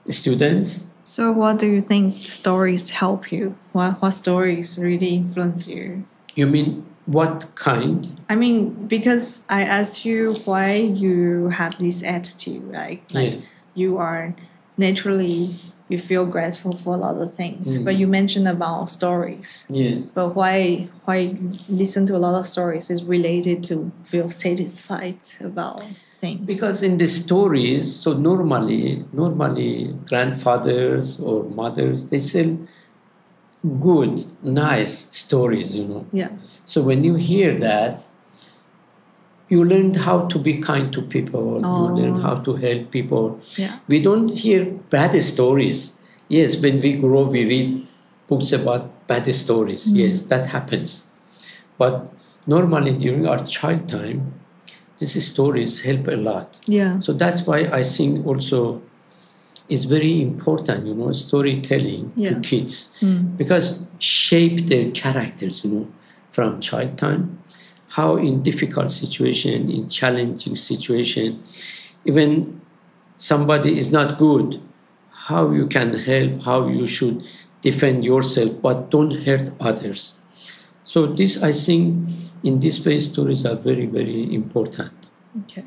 students. So what do you think stories help you? What stories really influence you? You mean what kind? I mean, because I asked you why you have this attitude, right? Like Yes. you are naturally, you feel grateful for a lot of things. But you mentioned about stories. Yes. But why listen to a lot of stories is related to feel satisfied about things? Because in the stories, so normally grandfathers or mothers, they tell good, nice stories, Yeah. So when you hear that, you learn how to be kind to people. You learn how to help people. Yeah. We don't hear bad stories. Yes, when we grow, we read books about bad stories. Yes, that happens. But normally during our child time, these stories help a lot. Yeah. So that's why I think also it's very important, storytelling to kids, because shape their characters, from child time, how in difficult situation, in challenging situation, even somebody is not good, how you can help, how you should defend yourself, but don't hurt others. So this, I think, in this way, stories are very, very important. Okay.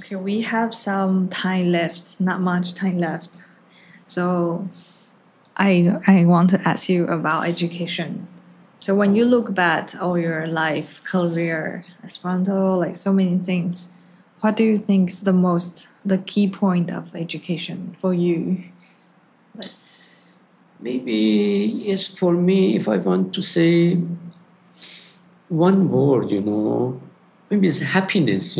Okay, we have some time left, not much time left. So I want to ask you about education. So when you look back all your life, career, Esperanto, like so many things, what do you think is the key point of education for you? Maybe, yes, for me, if I want to say one word, maybe it's happiness,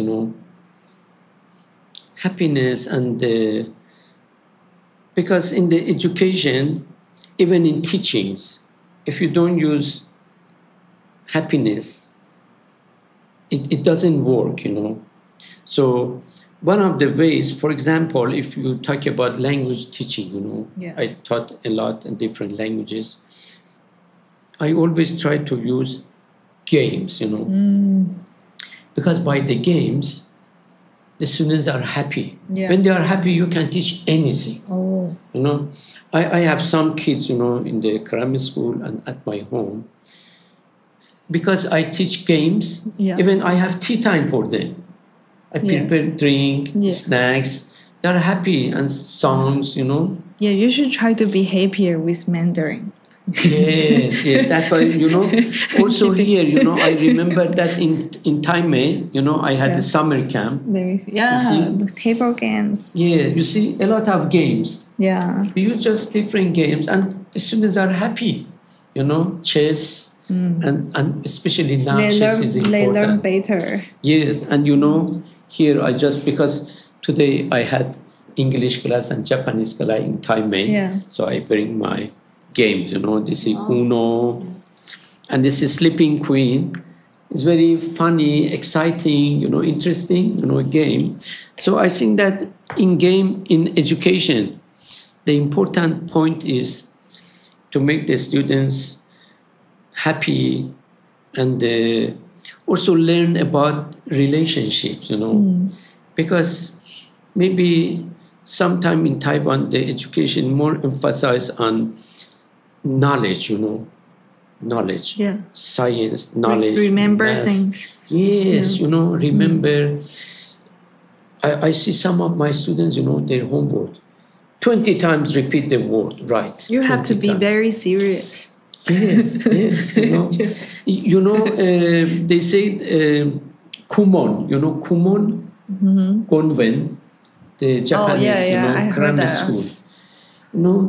happiness. And because in the education, even in teachings, if you don't use happiness, it doesn't work, So one of the ways, for example, if you talk about language teaching, I taught a lot in different languages. I always try to use games, because by the games, the students are happy. Yeah. When they are happy, you can teach anything. Oh. I have some kids, in the grammar school and at my home. Because I teach games, even I have tea time for them. I prepare drink, snacks. They're happy and songs, Yeah, you should try to be happier with Mandarin. Yes, that's why, also here, I remember that in Taipei, I had a summer camp. The table games. Yeah, you see a lot of games. Yeah. We use just different games and the students are happy, chess and especially now chess is important. They learn better. Yes, and here because today I had English class and Japanese class in Taipei, so I bring my games, this is Uno, and this is Sleeping Queen. It's very funny, exciting, interesting, game. So I think that in education, the important point is to make the students happy and also learn about relationships, because maybe sometime in Taiwan, the education more emphasize on knowledge, knowledge, science, knowledge, remember math. Things. Yes, remember. I see some of my students, their homework, 20 times repeat the word right. You have to be very serious. Yes, they say Kumon, Kumon, Gonwen, the Japanese, grammar school.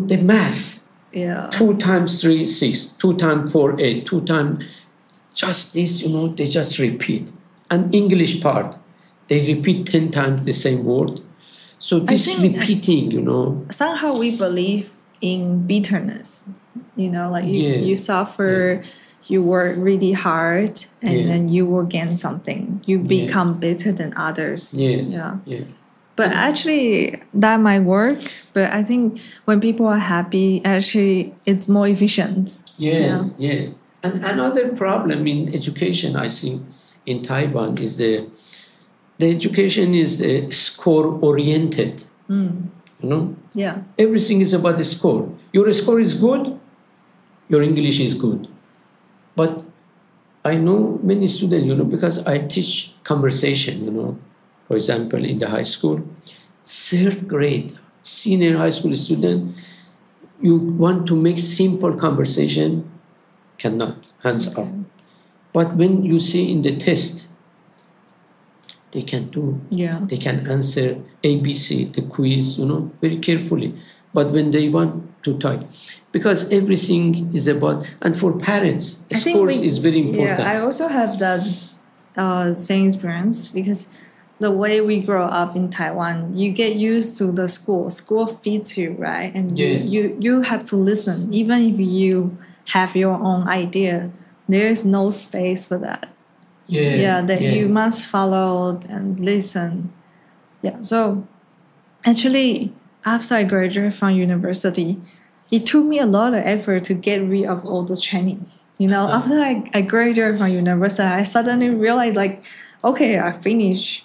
The math. 2 times 3, 6, 2 times 4, 8, 2 times just this, they just repeat. And English part, they repeat 10 times the same word. So this repeating, somehow we believe in bitterness. Like you suffer, you work really hard, and then you will gain something. You become better than others. Yeah. But actually, that might work. But I think when people are happy, actually, it's more efficient. Yes. And another problem in education, I think, in Taiwan is the education is score-oriented. Yeah. Everything is about the score. Your score is good, your English is good. But I know many students, because I teach conversation, for example, in the high school, 3rd grade, senior high school student, you want to make simple conversation, cannot, hands up. But when you see in the test, they can do. They can answer ABC, the quiz, very carefully. But when they want to type, because everything is about, and for parents, scores is very important. Yeah, I also have that same experience, because the way we grow up in Taiwan, you get used to the school. School feeds you, right? And you have to listen. Even if you have your own idea, there's no space for that. You must follow and listen. So actually, after I graduated from university, it took me a lot of effort to get rid of all the training. After I graduated from university, I suddenly realized, okay, I finished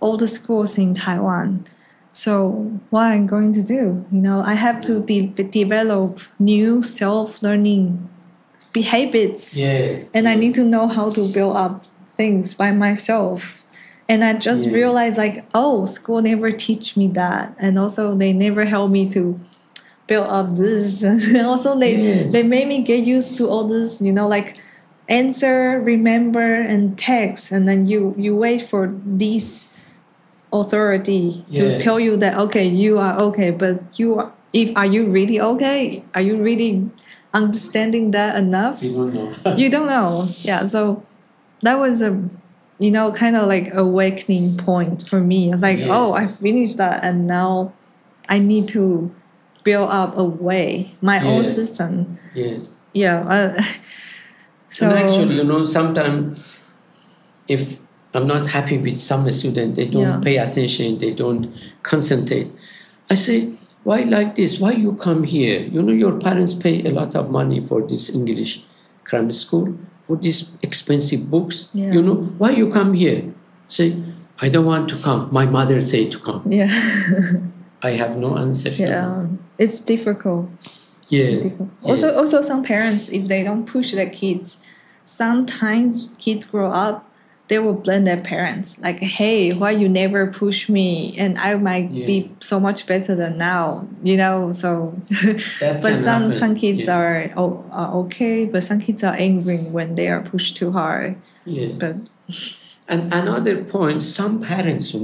all the schools in Taiwan. So what I'm going to do? I have to develop new self-learning habits. And I need to know how to build up things by myself. And I just realized, school never teach me that. And also they never helped me to build up this. And also they made me get used to all this, answer, remember, and text. And then you wait for this authority to tell you that, okay, you are okay. But are you really okay? Are you really understanding that enough? You don't know. You don't know. Yeah. So that was a kind of awakening point for me. It's I finished that, and now I need to build up my own system. So and actually, sometimes if I'm not happy with some student, they don't pay attention, they don't concentrate. I say, why like this? Why you come here? Your parents pay a lot of money for this English grammar school, for these expensive books. Why you come here? Say, I don't want to come. My mother say to come. I have no answer. It's difficult. Yes. Also, some parents, if they don't push their kids, sometimes kids grow up, they will blame their parents. Hey, why you never push me? And I might be so much better than now, so. But some kids are okay, but some kids are angry when they are pushed too hard. But and another point, some parents,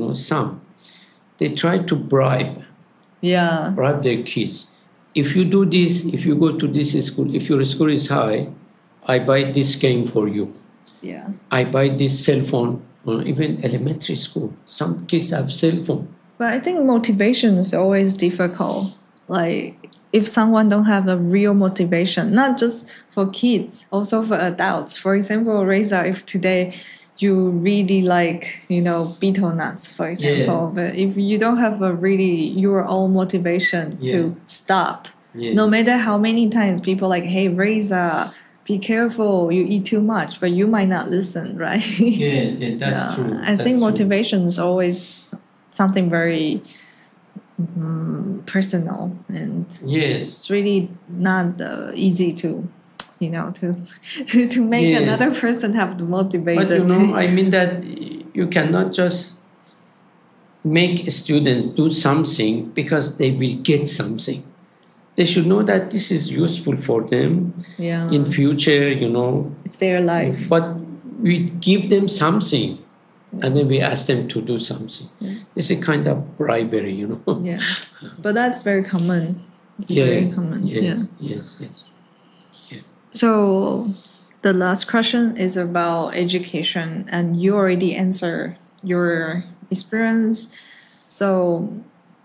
they try to bribe their kids. If you do this, if you go to this school, if your score is high, I buy this game for you. I buy this cell phone, even elementary school. Some kids have cell phone. But I think motivation is always difficult. If someone don't have a real motivation, not just for kids, also for adults. For example, Reza, if today you really like, betel nuts, for example, but if you don't have your own motivation to stop, no matter how many times people hey, Reza, be careful, you eat too much, but you might not listen, right? That's true. I think motivation is always something very personal, and it's really not easy to to make another person have the motivation. But I mean that you cannot just make students do something because they will get something. They should know that this is useful for them in future, It's their life. But we give them something and then we ask them to do something. It's a kind of bribery, But that's very common. It's very common. Yes. So the last question is about education, and you already answered your experience. So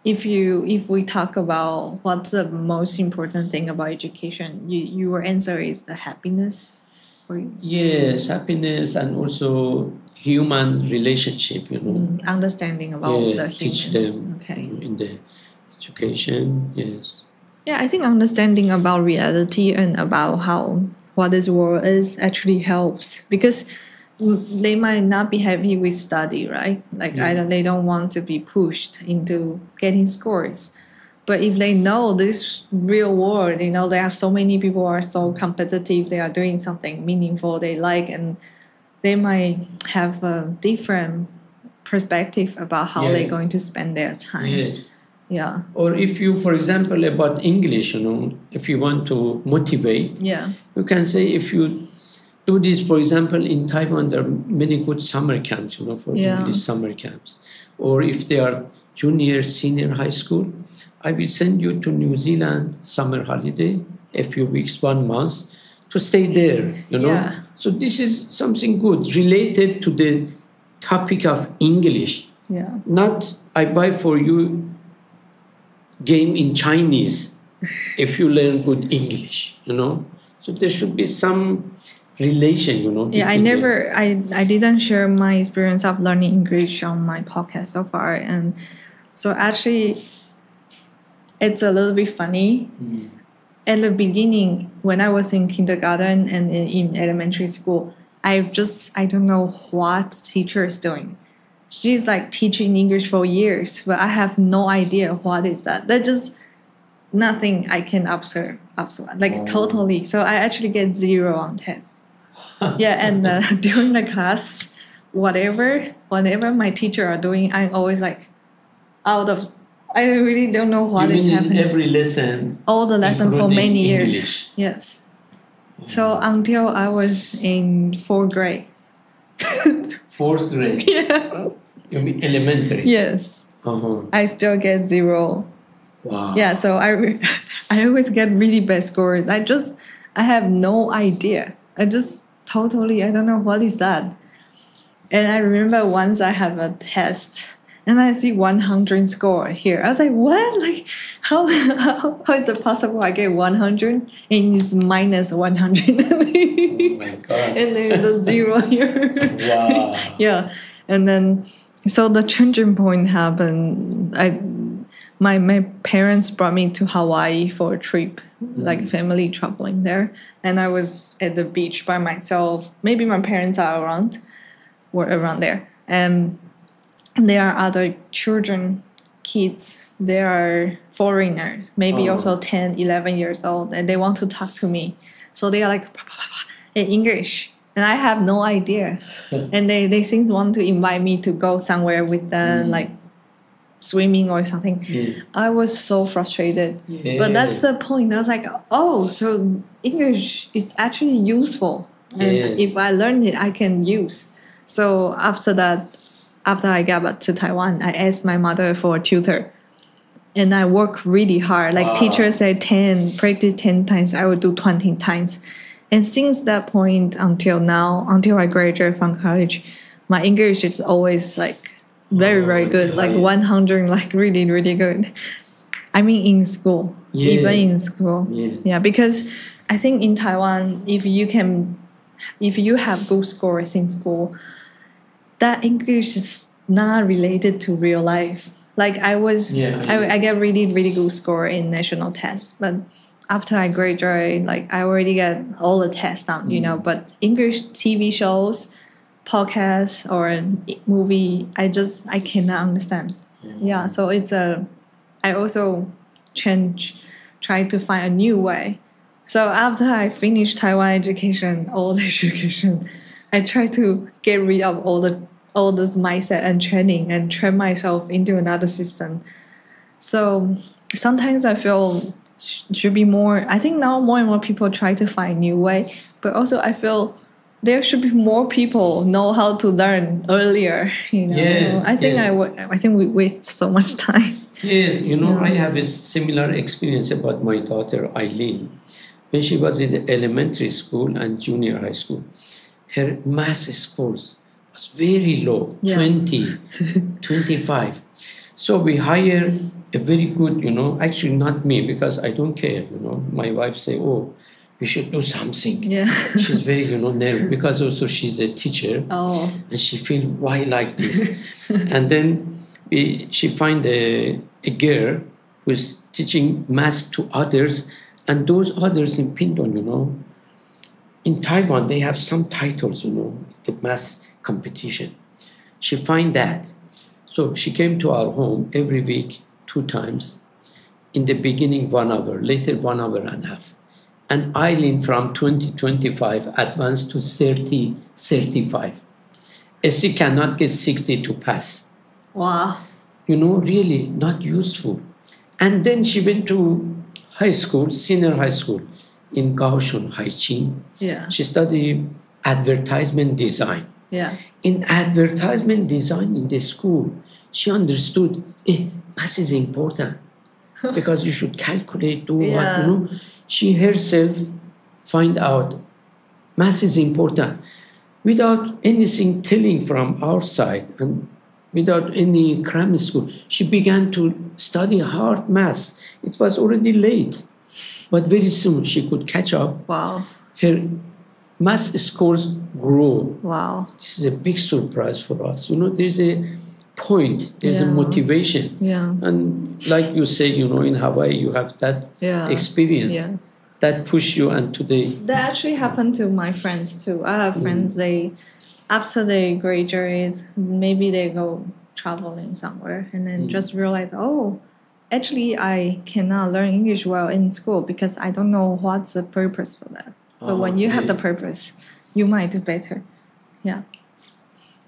if we talk about what's the most important thing about education, your answer is the happiness. Yes, happiness and also human relationship, Understanding about the teach human. them in the education. Yes. Yeah, I think understanding about reality and about what this world is actually helps, because they might not be happy with study, right? Like either they don't want to be pushed into getting scores. But if they know this real world, there are so many people are so competitive, they are doing something meaningful they like, and they might have a different perspective about how they're going to spend their time. Yes. Yeah. Or if you, for example, about English, if you want to motivate, you can say if you do this, for example, in Taiwan, there are many good summer camps, for English summer camps. Or if they are junior, senior high school, I will send you to New Zealand summer holiday, a few weeks, 1 month, to stay there, So this is something good related to the topic of English. Yeah. Not I buy for you game in Chinese if you learn good English, So there should be some relation, Yeah, I didn't share my experience of learning English on my podcast so far. And so actually, it's a little bit funny. At the beginning, when I was in kindergarten and in elementary school, I don't know what teacher is doing. She's like teaching English for years, but I have no idea what is that. That's just nothing I can observe, totally. So I actually get 0 on tests. And during the class, whatever my teacher are doing, I'm always like I really don't know what is happening. Every lesson? All the lesson for many years. English. Yes. So until I was in 4th grade. 4th grade? Yeah. You mean elementary? Yes. I still get 0. Wow. Yeah, so I always get really bad scores. I have no idea. I don't know what is that. And I remember once I have a test and I see 100 score here. I was like, what? Like, how is it possible I get 100 and it's minus 100? Oh my God. And there's a 0 here. Wow. Yeah. And then, so the changing point happened. My parents brought me to Hawaii for a trip, like family traveling there. And I was at the beach by myself. Maybe my parents were around there. And there are other kids. They are foreigners, maybe also 10, 11 years old. And they want to talk to me. So they are like, in English. And I have no idea. And they seem to want to invite me to go somewhere with them, like swimming or something. I was so frustrated. But that's the point. I was like, so English is actually useful. And if I learn it, I can use. So after I got back to Taiwan, I asked my mother for a tutor. And I worked really hard. Like teachers say practice 10 times, I would do 20 times. And since that point until now, until I graduated from college, my English is always like very, very good. Like 100, like really, really good. I mean, in school, even in school. Yeah, because I think in Taiwan, if you have good scores in school, that English is not related to real life. Like I get really, really good score in national tests, but after I graduate, like I already get all the tests done, but English TV shows, podcasts or movie, I cannot understand. Yeah, so I also try to find a new way. So after I finished Taiwan education, all the education, I try to get rid of all this mindset and training and train myself into another system. So sometimes I feel should be more. I think now more and more people try to find a new way, but also I feel there should be more people know how to learn earlier. I think we waste so much time. Yes, I have a similar experience about my daughter Eileen. When she was in the elementary school and junior high school, her math scores was very low, Yeah. 20, 25. So we hire a very good, actually not me because I don't care, My wife say, oh, we should do something. Yeah. She's very, nervous because also she's a teacher. Oh. And she feel, why like this? And then she find a girl who's teaching math to others. And those others in Pindon, in Taiwan, they have some titles, the math competition. She find that. So she came to our home every week, 2 times. In the beginning, 1 hour, later 1 hour and a half. And Eileen from 20-25 advanced to 30-35. She cannot get 60 to pass. Wow. Really not useful. And then she went to high school, senior high school in Kaohsiung, Haiqing. Yeah. She studied advertisement design. Yeah. In advertisement design in the school, she understood, math is important because you should calculate, do what, She herself find out math is important without anything telling from our side and without any grammar school. She began to study hard math. It was already late, but very soon she could catch up. Wow. Her math scores grow. Wow. This is a big surprise for us. There's a point, there's a motivation. Yeah. And like you say, in Hawaii, you have that experience that push you and today. That actually happened to my friends too. I have friends, after they graduate, maybe they go traveling somewhere and then just realize, actually I cannot learn English well in school because I don't know what's the purpose for that. But when you have the purpose, you might do better. Yeah.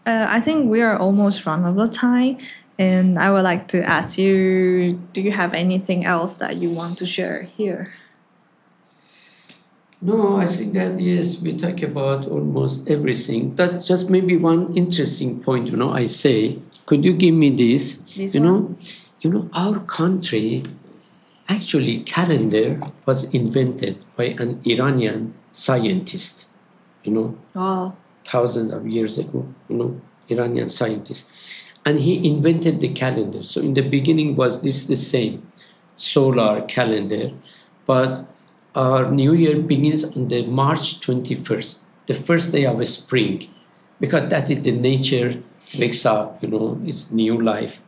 I think we are almost run out of time. And I would like to ask you, do you have anything else that you want to share here? No, I think that, yes, we talk about almost everything. That's just maybe one interesting point, I say, could you give me this? This one? Our country, actually, calendar was invented by an Iranian scientist, Wow. thousands of years ago, Iranian scientist. And he invented the calendar. So in the beginning was this the same, solar calendar, but our New Year begins on the March 21st, the first day of spring, because that is the nature wakes up, it's new life.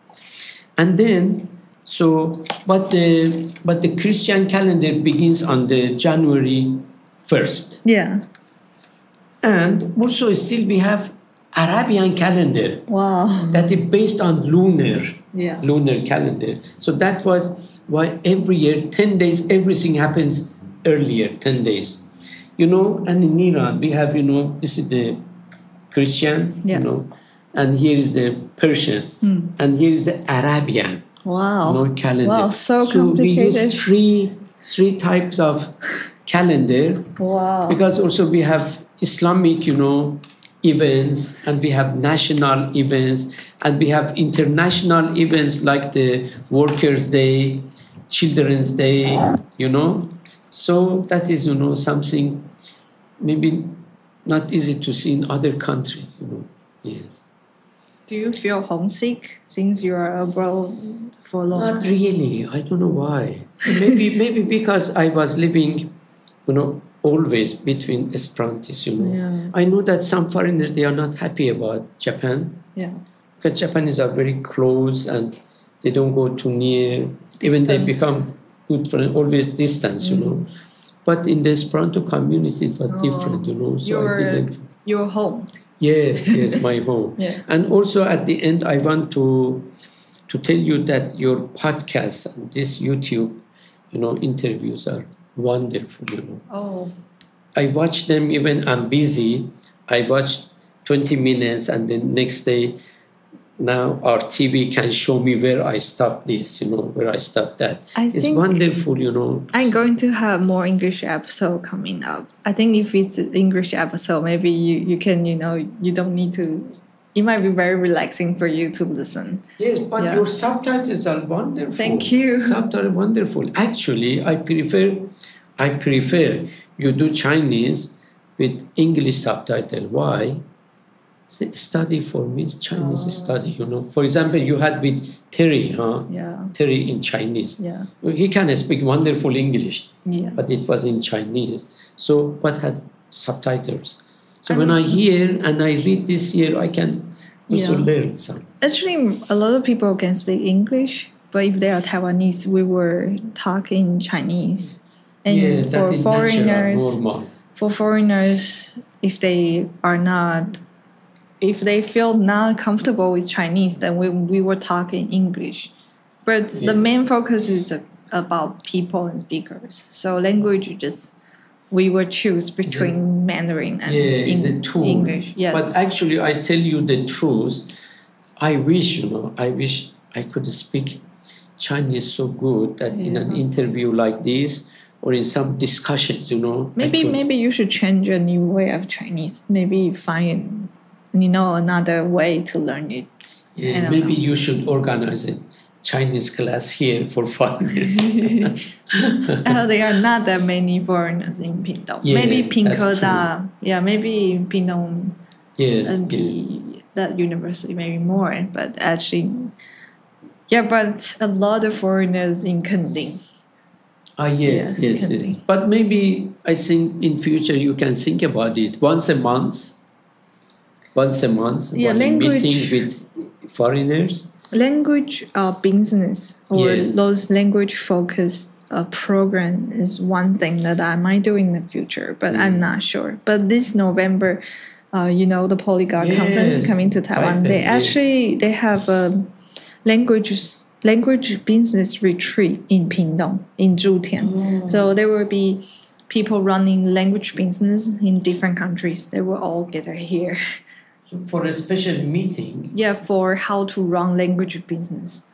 And then, but the Christian calendar begins on the January 1st. Yeah. And also still we have Arabian calendar. Wow. That is based on lunar calendar. So that was why every year, 10 days, everything happens earlier, 10 days. And in Iran, we have, this is the Christian, and here is the Persian, and here is the Arabian calendar. Wow, so complicated. We use three types of calendar. Wow. Because also we have Islamic, events, and we have national events, and we have international events like the Workers' Day, Children's Day, So that is, something maybe not easy to see in other countries, Yes. Do you feel homesick since you are abroad for long? Not really. I don't know why. Maybe because I was living, always between Esperantists, I know that some foreigners, they are not happy about Japan. Yeah. Because Japanese are very close and they don't go too near. Even they become good friends, always distance, But in the Esperanto community, it was different, So your home. Yes, my home. Yeah. And also at the end, I want to tell you that your podcast and this YouTube, interviews are wonderful, Oh. I watch them even I'm busy. I watch 20 minutes and then next day, now our TV can show me where I stopped this, where I stopped that. It's wonderful, I'm going to have more English episode coming up. I think if it's an English episode, maybe you can, you don't need to, it might be very relaxing for you to listen. Yes, but your subtitles are wonderful. Thank you. Subtitles are wonderful. Actually, I prefer you do Chinese with English subtitle. Why? Study for me is Chinese study, you know. For example, you had with Terry, huh? Yeah. Terry in Chinese. Yeah. He can speak wonderful English, Yeah. but it was in Chinese. So, but has subtitles. So when I hear and I read this here, I can also learn some. Actually, a lot of people can speak English, but if they are Taiwanese, we were talking Chinese. And that is natural, normal. For foreigners, if they feel not comfortable with Chinese, then we were talking English. But the main focus is about people and speakers. So language we will choose between Mandarin and English. Yes. But actually, I tell you the truth. I wish I could speak Chinese so good that in an interview like this or in some discussions, Maybe you should change a new way of Chinese. Maybe find another way to learn it. Yeah, maybe you should organize a Chinese class here for foreigners. There are not that many foreigners in Pingdong. Maybe Pingkeda, maybe Pingdong that university maybe more, but actually, but a lot of foreigners in Kending. Yes. But maybe I think in future you can think about it once a month. Meeting with foreigners. Language business or those language-focused program is one thing that I might do in the future, but I'm not sure. But this November, the Polyglot Conference coming to Taiwan, they have a language business retreat in Pingdong, in Zhutian. So there will be people running language business in different countries. They will all gather here. For a special meeting? Yeah, for how to run language business.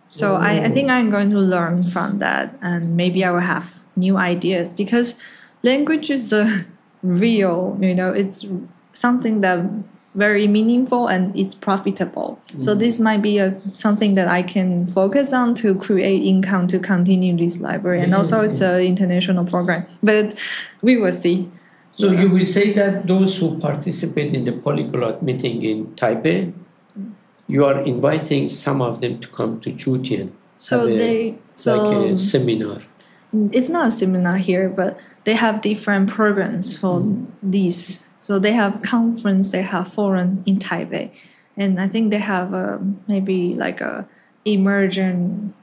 So I think I'm going to learn from that, and maybe I will have new ideas, because language is real, it's something that very meaningful and it's profitable. So this might be something that I can focus on to create income to continue this library. And also it's an international program, but we will see. So you will say that those who participate in the polyglot meeting in Taipei, you are inviting some of them to come to Zhutian. Like a seminar. It's not a seminar here, but they have different programs for these. So they have conference, they have forum in Taipei, and I think they have maybe like a emergent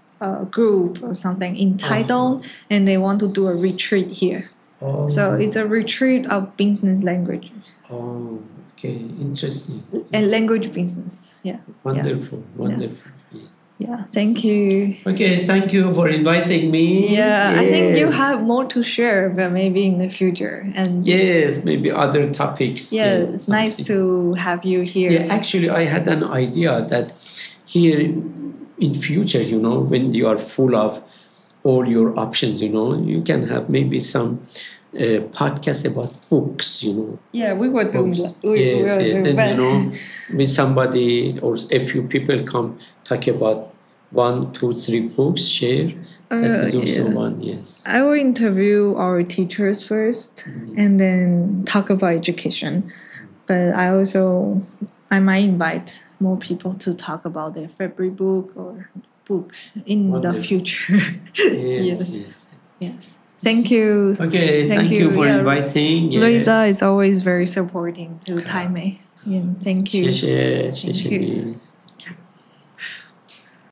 group or something in Taidong, and they want to do a retreat here. So it's a retreat of business language. Okay, interesting. And language business, Wonderful. Yeah, thank you. Okay, thank you for inviting me. Yeah, I think you have more to share, but maybe in the future. And yes, maybe other topics. Yes, it's nice to have you here. Yeah, actually, I had an idea that here in future, when you are full of all your options, you can have maybe some podcast about books, Yeah, we were doing that. Then, with somebody or a few people come talk about 1, 2, 3 books, share. That is also one, yes. I will interview our teachers first and then talk about education. But I might invite more people to talk about their favorite book or books in the future. Yes. Thank you. Okay, thank you for inviting. Yes. Louisa is always very supporting to Taimei. Thank you. 谢谢你。